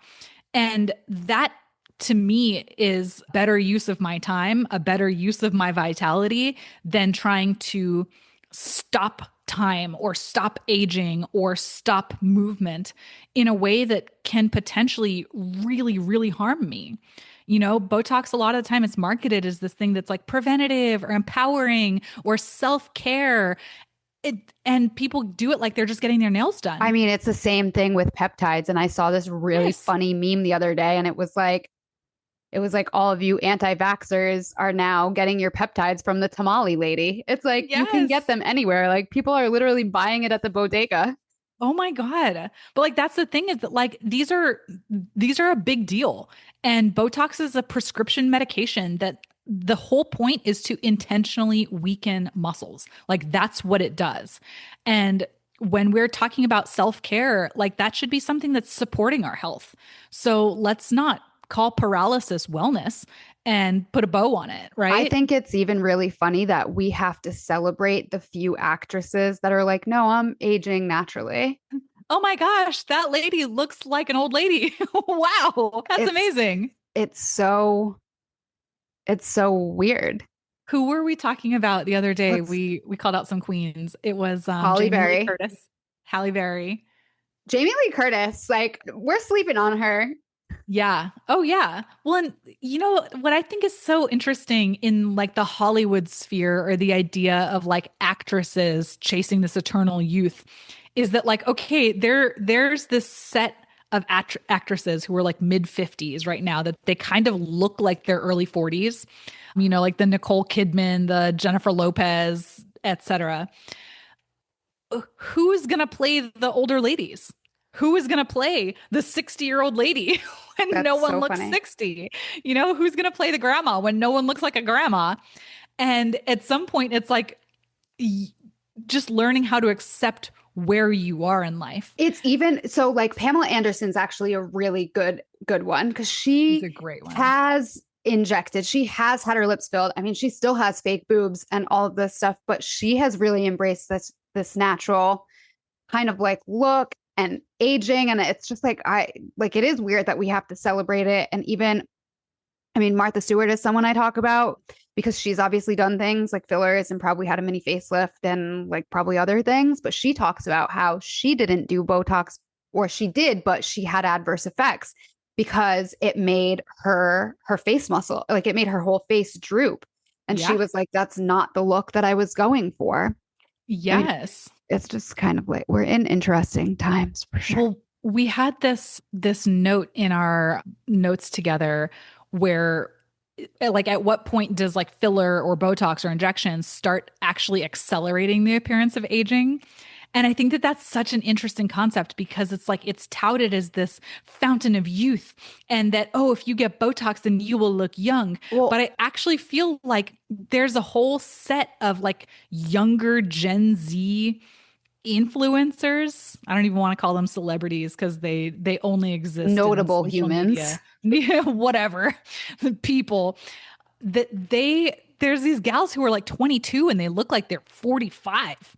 And that to me is better use of my time, a better use of my vitality than trying to stop time or stop aging or stop movement in a way that can potentially really, really harm me. You know, Botox, a lot of the time it's marketed as this thing that's like preventative or empowering or self care. And people do it like they're just getting their nails I done. mean, it's the same thing with peptides. And I saw this really Yes. funny meme the other day, and it was like all of you anti-vaxxers are now getting your peptides from the tamale lady. It's like you can get Yes. them anywhere. Like people are literally buying it at the bodega. Oh my God. But like that's the thing is that like these are a big deal. And Botox is a prescription medication that the whole point is to intentionally weaken muscles. Like that's what it does. And when we're talking about self-care, like that should be something that's supporting our health. So let's not call paralysis wellness and put a bow on it, I right? think it's even really funny that we have to celebrate the few actresses that are like, no, I'm aging naturally. Oh my gosh, that lady looks like an old lady. Wow, that's It's amazing. it's so it's so weird. Who were we talking about the other day? Let's We called out some queens. It was Holly Jamie Lee Berry. Curtis, Halle Berry. Jamie Lee Curtis, like we're sleeping on her. Yeah. Oh yeah. Well, and you know what I think is so interesting in like the Hollywood sphere or the idea of like actresses chasing this eternal youth is that like okay, there's this set of actresses who are like mid 50s right now that they kind of look like their early 40s. You know, like the Nicole Kidman, the Jennifer Lopez, etc. Who is going to play the older ladies? Who is going to play the 60-year-old lady when no That's one so looks funny. 60? You know, who's going to play the grandma when no one looks like a grandma? And at some point, it's like just learning how to accept where you are in life. It's even so like Pamela Anderson's actually a really good one because She's she a great one. has injected, she has had her lips filled. I mean, she still has fake boobs and all of this stuff, but she has really embraced this natural kind of like look and aging. And it's just like I like it is weird that we have to celebrate it. And even I mean, Martha Stewart is someone I talk about because she's obviously done things like fillers and probably had a mini facelift and like probably other things. But she talks about how she didn't do Botox, or she did, but she had adverse effects because it made her face muscle, like it made her whole face droop. And she Yeah. was like, that's not the look that I was going for. I mean, Yes. it's just kind of like we're in interesting times for sure. Well, we had this note in our notes together where like at what point does like filler or Botox or injections start actually accelerating the appearance of aging? And I think that that's such an interesting concept because it's like it's touted as this fountain of youth and that, oh, if you get Botox, then you will look young. But Well, I actually feel like there's a whole set of like younger Gen Z influencers. I don't even want to call them celebrities because they only exist in notable social humans. media. Whatever. People that there's these gals who are like 22 and they look like they're 45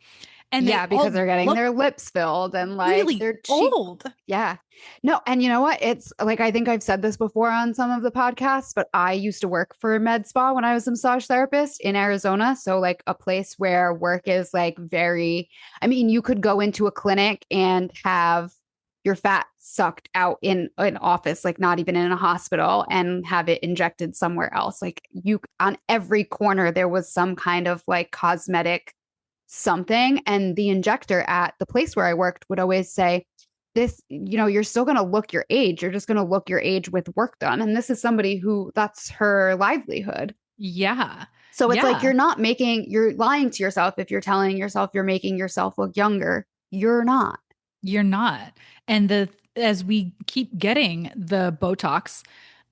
and they Yeah, because all they're getting look their lips filled and like really their cheek. old. Yeah. No, and you know what? It's like I think I've said this before on some of the podcasts, but I used to work for a med spa when I was a massage therapist in Arizona. So like a place where work is like very, I mean, you could go into a clinic and have your fat sucked out in an office, like not even in a hospital, and have it injected somewhere else. Like you on every corner, there was some kind of like cosmetic something. And the injector at the place where I worked would always say, this, you know, you're still going to look your age. You're just going to look your age with work done. And this is somebody who that's her livelihood. Yeah. So it's like Yeah. you're lying to yourself if you're telling yourself you're making yourself look younger. You're not. You're not. And the as we keep getting the Botox,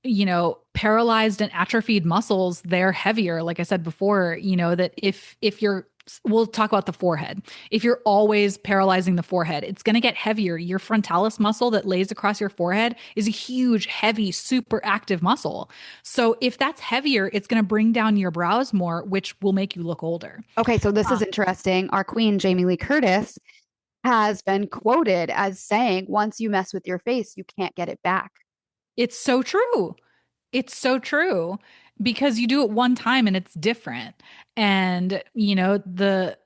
you know, paralyzed and atrophied muscles, they're heavier. Like I said before, you know, that if you're we'll talk about the forehead. If you're always paralyzing the forehead, it's going to get heavier. Your frontalis muscle that lays across your forehead is a huge, heavy, super active muscle. So if that's heavier, it's going to bring down your brows more, which will make you look older. Okay, so this is interesting. Our queen, Jamie Lee Curtis, has been quoted as saying, once you mess with your face, you can't get it back. It's so true. It's so true because you do it one time and it's different. And, the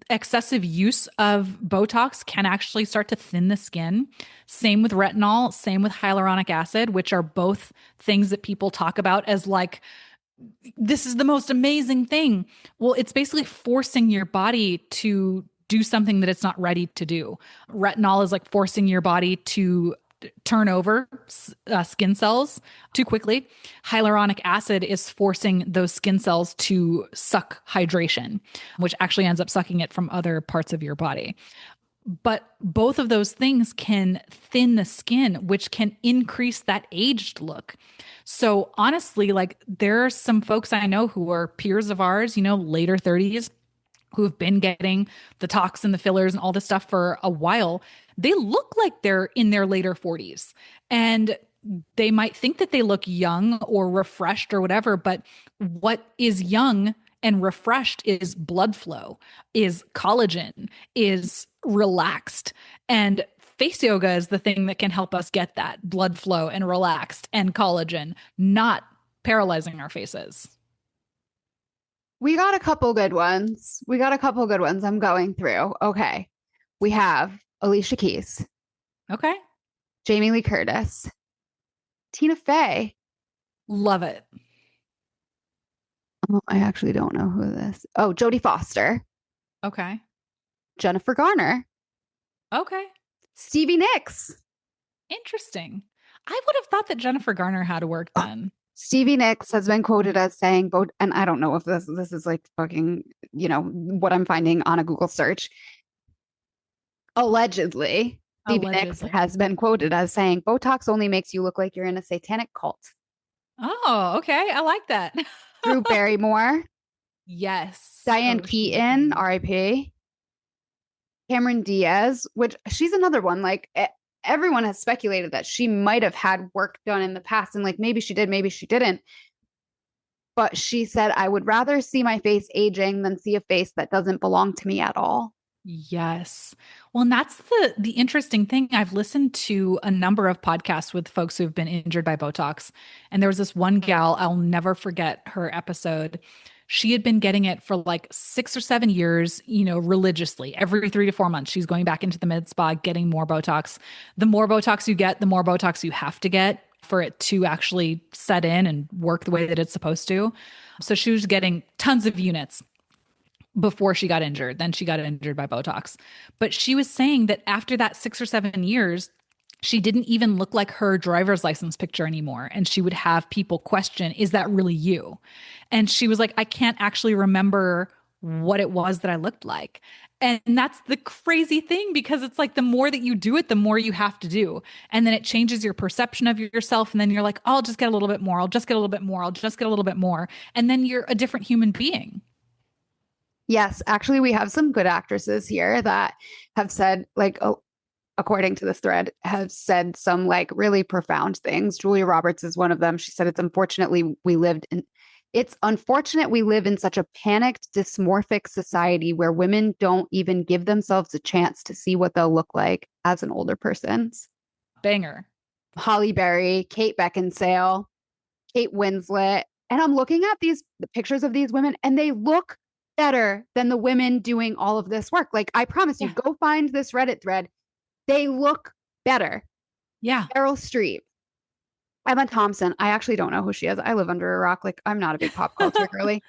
excessive use of Botox can actually start to thin the skin. Same with retinol, same with hyaluronic acid, which are both things that people talk about as like, this is the most amazing thing. Well, it's basically forcing your body to do something that it's not ready to do. Retinol is like forcing your body to turn over skin cells too quickly. Hyaluronic acid is forcing those skin cells to suck hydration, which actually ends up sucking it from other parts of your body. But both of those things can thin the skin, which can increase that aged look. So honestly, like there are some folks I know who are peers of ours, later 30s, who have been getting the toxin, the fillers, and all this stuff for a while. They look like they're in their later 40s. And they might think that they look young or refreshed or whatever, but what is young and refreshed is blood flow, is collagen, is relaxed. And face yoga is the thing that can help us get that blood flow and relaxed and collagen, not paralyzing our faces. We got a couple good ones. I'm going through. Okay. We have Alicia Keys, Okay. Jamie Lee Curtis, Tina Fey. Love it. Oh, I actually don't know who this. Oh, Jodie Foster, Okay. Jennifer Garner, Okay. Stevie Nicks. Interesting. I would have thought that Jennifer Garner had worked then. Stevie Nicks has been quoted as saying, and I don't know if this is like fucking, what I'm finding on a Google search. Allegedly, Stevie Nicks Allegedly. has been quoted as saying, Botox only makes you look like you're in a satanic cult. Oh, okay. I like that. Drew Barrymore, Yes. Diane Oh, she's a Keaton, queen. RIP, Cameron Diaz, which she's another one. Like everyone has speculated that she might have had work done in the past, and like maybe she did, maybe she didn't. But she said, I would rather see my face aging than see a face that doesn't belong to me at all. Yes. Well, and that's the interesting thing. I've listened to a number of podcasts with folks who've been injured by Botox. And there was this one gal, I'll never forget her episode. She had been getting it for like 6 or 7 years, religiously. Every 3 to 4 months, she's going back into the med spa, getting more Botox. The more Botox you get, the more Botox you have to get for it to actually set in and work the way that it's supposed to. So she was getting tons of units before she got injured. Then she got injured by Botox. But she was saying that after that 6 or 7 years, she didn't even look like her driver's license picture anymore. And she would have people question, is that really you? And she was like, I can't actually remember what it was that I looked like. And that's the crazy thing because it's like the more that you do it, the more you have to do. And then it changes your perception of yourself. And then you're like, oh, I'll just get a little bit more. I'll just get a little bit more. I'll just get a little bit more. And then you're a different human being. Yes, actually, we have some good actresses here that have said, like, oh, according to this thread, have said some like really profound things. Julia Roberts is one of them. She said, it's unfortunate we live in such a panicked, dysmorphic society where women don't even give themselves a chance to see what they'll look like as an older person. Banger. Holly Berry, Kate Beckinsale, Kate Winslet. And I'm looking at the pictures of these women and they look better than the women doing all of this work. Like, I promise you, Yeah. go find this Reddit thread. They look better. Yeah. Meryl Streep, Emma Thompson. I actually don't know who she is. I live under a rock. Like, I'm not a big pop culture girly.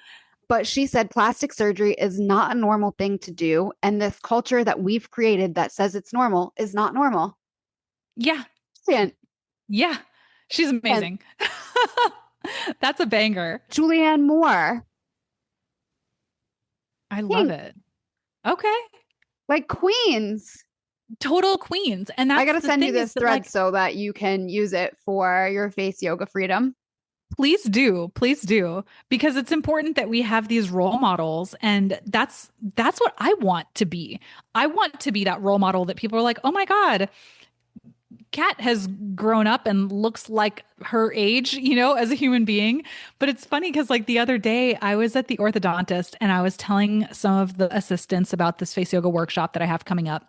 But she said plastic surgery is not a normal thing to do. And this culture that we've created that says it's normal is not normal. Yeah. And, Yeah. She's amazing. That's a banger. Julianne Moore. I love it. Okay. Like queens. Total queens. And that's I got to the send you thing this is that, thread like, so that you can use it for your face yoga freedom. Please do. Please do. Because it's important that we have these role models. And that's what I want to be. I want to be that role model that people are like, oh my God, Kat has grown up and looks like her age, as a human being. But it's funny because, like, the other day, I was at the orthodontist and I was telling some of the assistants about this face yoga workshop that I have coming up.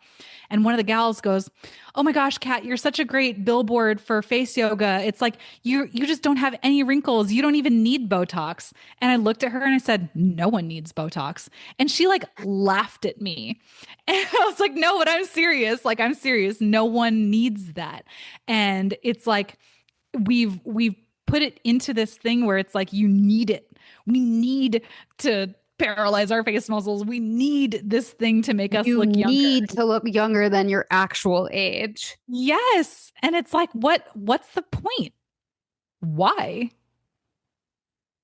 And one of the gals goes, "Oh my gosh, Kat, you're such a great billboard for face yoga. It's like you just don't have any wrinkles. You don't even need Botox." And I looked at her and I said, "No one needs Botox." And she like laughed at me. And I was like, "No, but I'm serious. Like, I'm serious. No one needs that." And it's like we've put it into this thing where it's like you need it. We need to paralyze our face muscles. We need this thing to make us You look younger. need to look younger than your actual age. Yes. And it's like, what's the point? Why?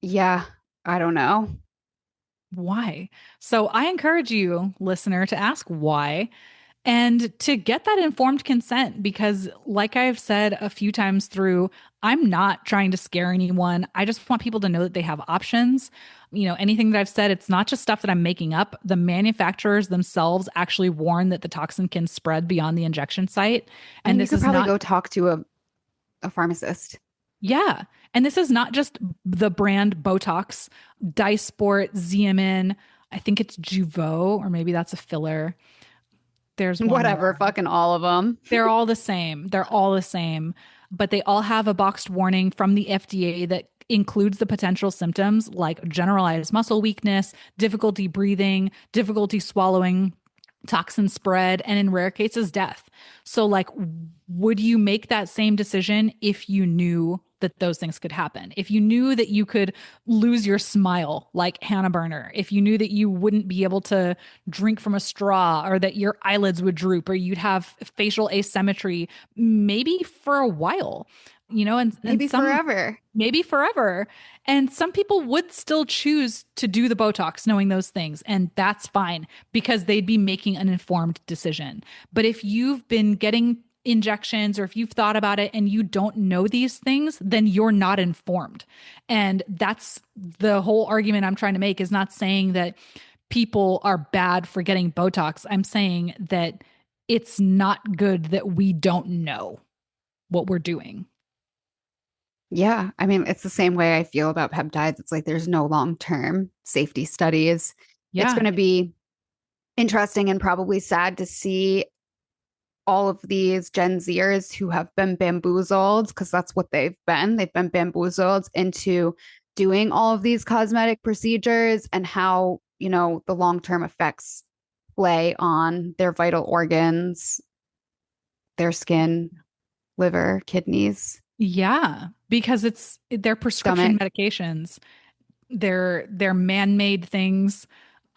Yeah, I don't know. Why? So I encourage you, listener, to ask why and to get that informed consent because, like I've said a few times through, I'm not trying to scare anyone. I just want people to know that they have options. Anything that I've said, it's not just stuff that I'm making up. The manufacturers themselves actually warn that the toxin can spread beyond the injection site. I mean, And you this could is probably not, go talk to a pharmacist. yeah. And this is not just the brand Botox, Dysport, Xeomin. I think it's Jeuveau, or maybe that's a filler. There's one Whatever, more. fucking all of them. They're all the same. They're all the same, but they all have a boxed warning from the FDA that includes the potential symptoms like generalized muscle weakness, difficulty breathing, difficulty swallowing, toxin spread, and in rare cases, death. So, like, would you make that same decision if you knew that those things could happen? If you knew that you could lose your smile like Hannah Burner, if you knew that you wouldn't be able to drink from a straw or that your eyelids would droop or you'd have facial asymmetry, maybe for a while, and Maybe some forever. maybe forever. And some people would still choose to do the Botox knowing those things. And that's fine because they'd be making an informed decision. But if you've been getting injections or if you've thought about it and you don't know these things, then you're not informed. And that's the whole argument I'm trying to make is not saying that people are bad for getting Botox. I'm saying that it's not good that we don't know what we're doing. Yeah, I mean, it's the same way I feel about peptides. It's like there's no long-term safety studies. It's Yeah. going to be interesting and probably sad to see all of these Gen Zers who have been bamboozled, because that's what they've been. They've been bamboozled into doing all of these cosmetic procedures and how, the long-term effects play on their vital organs, their skin, liver, kidneys, Yeah, because they're prescription stomach. medications. They're man-made things.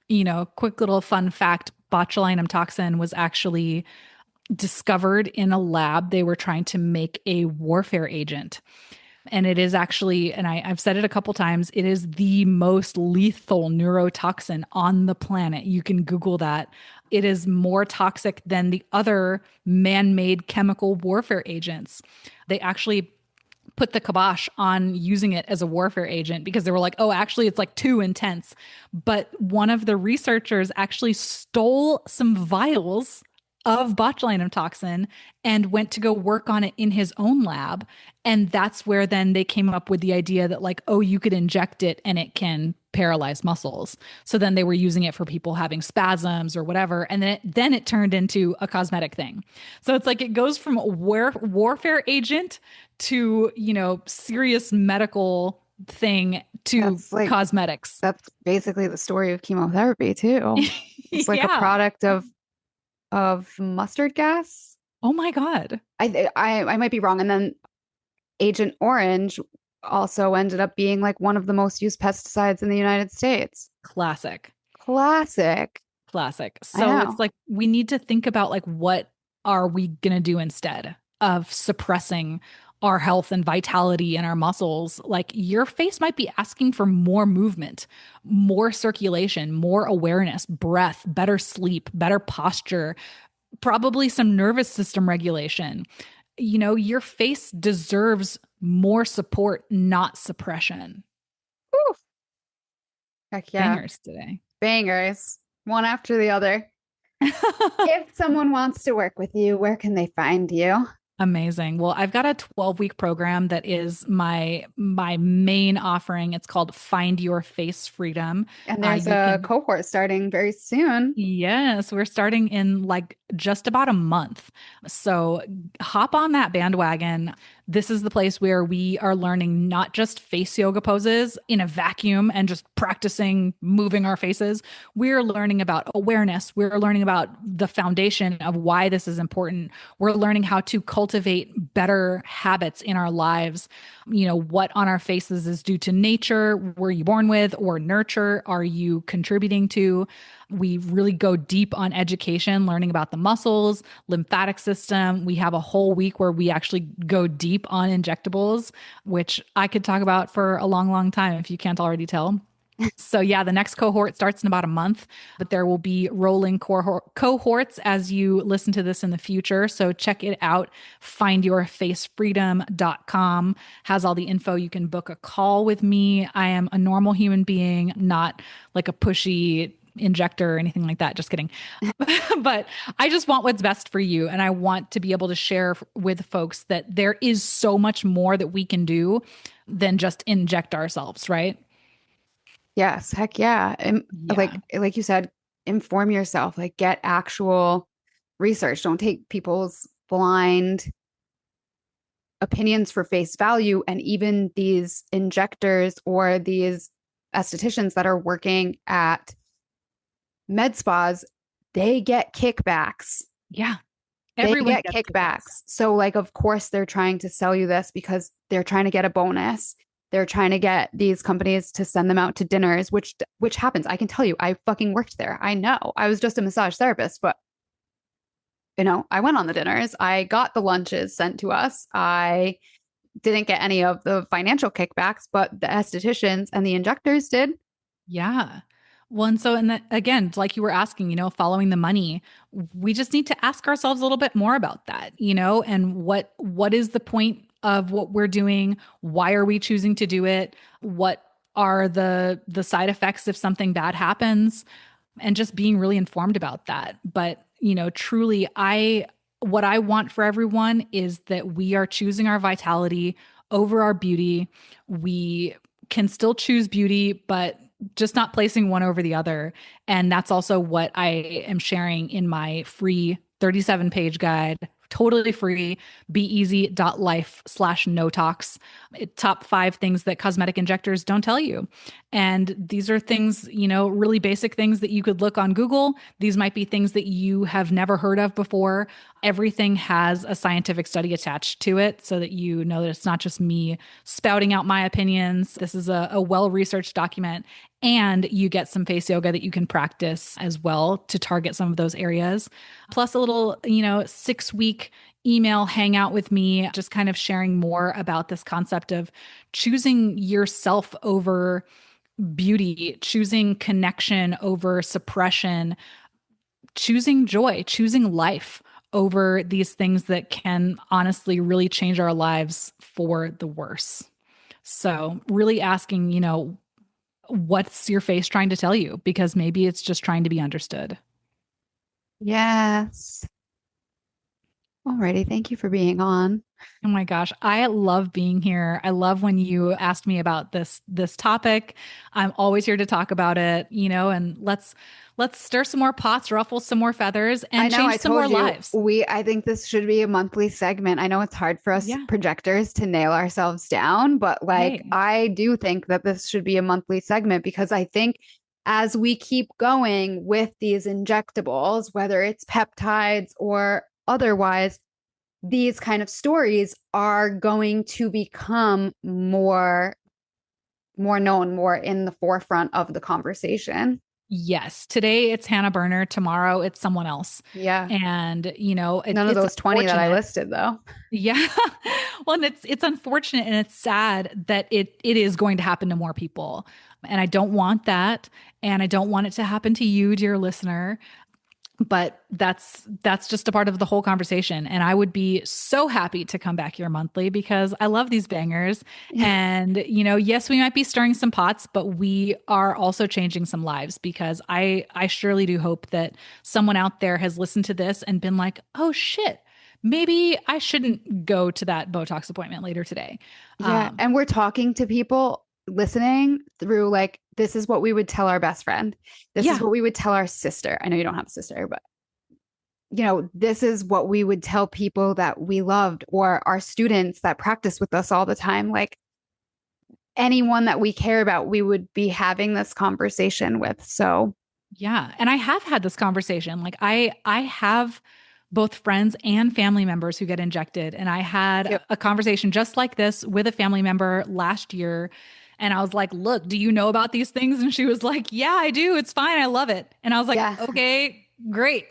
Quick little fun fact, botulinum toxin was actually discovered in a lab. They were trying to make a warfare agent. And it is actually, and I've said it a couple times, it is the most lethal neurotoxin on the planet. You can Google that. It is more toxic than the other man made chemical warfare agents. They actually put the kibosh on using it as a warfare agent because they were like, oh, actually, it's like too intense. But one of the researchers actually stole some vials of botulinum toxin and went to go work on it in his own lab. And that's where then they came up with the idea that, like, oh, you could inject it and it can paralyze muscles. So then they were using it for people having spasms or whatever. And then it turned into a cosmetic thing. So it's like it goes from a warfare agent to, serious medical thing to That's like cosmetics. that's basically the story of chemotherapy too. It's like a Yeah. product of mustard gas. Oh my God. I might be wrong. And then Agent Orange also ended up being like one of the most used pesticides in the United States. Classic. Classic. Classic. I So it's know. like we need to think about like what are we going to do instead of suppressing our health and vitality in our muscles? Like your face might be asking for more movement, more circulation, more awareness, breath, better sleep, better posture, probably some nervous system regulation. Your face deserves more support, not suppression. Whew. Heck yeah. Bangers today. Bangers, one after the other. If someone wants to work with you, where can they find you? Amazing. Well, I've got a 12-week program that is my main offering. It's called Find Your Face Freedom. And there's You a can cohort starting very soon. Yes, we're starting in like just about a month. So hop on that bandwagon. This is the place where we are learning not just face yoga poses in a vacuum and just practicing moving our faces. We're learning about awareness. We're learning about the foundation of why this is important. We're learning how to cultivate better habits in our lives. You know, what on our faces is due to nature, were you born with, or nurture are you contributing to? We really go deep on education, learning about the muscles, lymphatic system. We have a whole week where we actually go deep on injectables, which I could talk about for a long, long time if you can't already tell. So, yeah, the next cohort starts in about a month, but there will be rolling cohorts as you listen to this in the future. So, check it out. Findyourfacefreedom.com has all the info. You can book a call with me. I am a normal human being, not like a pushy injector or anything like that. Just kidding. But I just want what's best for you. And I want to be able to share with folks that there is so much more that we can do than just inject ourselves, right? Yes, heck yeah. And Yeah. like you said, inform yourself, like get actual research. Don't take people's blind opinions for face value. And even these injectors or these estheticians that are working at med spas, they get kickbacks. Yeah. They Everyone get gets kickbacks. kickbacks. So, like, of course, they're trying to sell you this because they're trying to get a bonus. They're trying to get these companies to send them out to dinners, which happens. I can tell you, I fucking worked there. I know. I was just a massage therapist, but I went on the dinners. I got the lunches sent to us. I didn't get any of the financial kickbacks, but the estheticians and the injectors did. Yeah. Well, and so, and that, again, like you were asking, following the money, we just need to ask ourselves a little bit more about that, and what is the point of what we're doing? Why are we choosing to do it? What are the side effects if something bad happens? And just being really informed about that. But, truly, what I want for everyone is that we are choosing our vitality over our beauty. We can still choose beauty, but just not placing one over the other. And that's also what I am sharing in my free 37-page guide, totally free, beeasy.life/no-tox. Top 5 things that cosmetic injectors don't tell you. And these are things, really basic things that you could look on Google. These might be things that you have never heard of before. Everything has a scientific study attached to it so that you know that it's not just me spouting out my opinions. This is a well-researched document. And you get some face yoga that you can practice as well to target some of those areas. Plus a little, 6-week email hangout with me, just kind of sharing more about this concept of choosing yourself over beauty, choosing connection over suppression, choosing joy, choosing life over these things that can honestly really change our lives for the worse. So, really asking, what's your face trying to tell you? Because maybe it's just trying to be understood. Yes. Alrighty. Thank you for being on. Oh my gosh, I love being here. I love when you asked me about this topic. I'm always here to talk about it, and let's stir some more pots, ruffle some more feathers, I and know I change some more told you lives. I think this should be a monthly segment. I know it's hard for us Yeah. projectors to nail ourselves down, but like Hey. I do think that this should be a monthly segment because I think as we keep going with these injectables, whether it's peptides or otherwise, these kind of stories are going to become more known, more in the forefront of the conversation. Yes. Today it's Hannah Berner. Tomorrow it's someone else. Yeah. And None of it's those 20 that I unfortunate. listed though. Yeah. Well, and it's unfortunate and it's sad that it is going to happen to more people. And I don't want that. And I don't want it to happen to you, dear listener. But that's just a part of the whole conversation. And I would be so happy to come back here monthly because I love these bangers. And, yes, we might be stirring some pots, but we are also changing some lives because I surely do hope that someone out there has listened to this and been like, oh shit, maybe I shouldn't go to that Botox appointment later today. Yeah. And we're talking to people listening through like, this is what we would tell our best friend. This is Yeah. what we would tell our sister. I know you don't have a sister, but this is what we would tell people that we loved or our students that practice with us all the time. Like anyone that we care about, we would be having this conversation with. So, Yeah. And I have had this conversation. Like I have both friends and family members who get injected. And I had yep. a conversation just like this with a family member last year. And I was like, look, do you know about these things? And she was like, yeah, I do. It's fine. I love it. And I was like, Yeah. okay, great.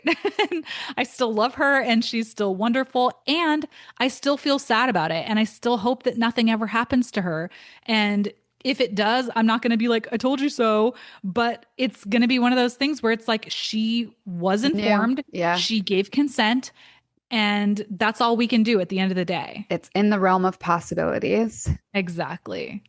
And I still love her and she's still wonderful. And I still feel sad about it. And I still hope that nothing ever happens to her. And if it does, I'm not going to be like, I told you so. But it's going to be one of those things where it's like she was New. informed, Yeah. she gave consent, and that's all we can do at the end of the day. It's in the realm of possibilities. Exactly.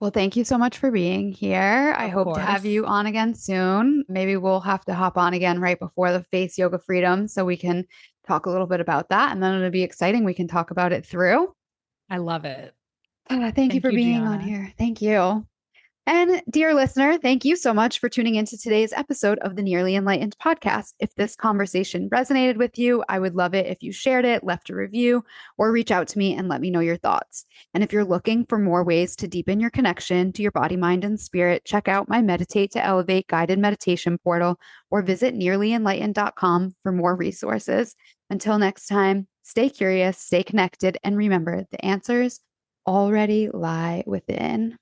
Well, thank you so much for being here. I Of hope to have course. you on again soon. Maybe we'll have to hop on again right before the Face Yoga Freedom so we can talk a little bit about that. And then it'll be exciting. We can talk about it through. I love it. Thank you Thank for you, being on Giana. here. Thank you. And dear listener, thank you so much for tuning into today's episode of the Nearly Enlightened podcast. If this conversation resonated with you, I would love it if you shared it, left a review, or reach out to me and let me know your thoughts. And if you're looking for more ways to deepen your connection to your body, mind, and spirit, check out my Meditate to Elevate guided meditation portal or visit nearlyenlightened.com for more resources. Until next time, stay curious, stay connected, and remember the answers already lie within.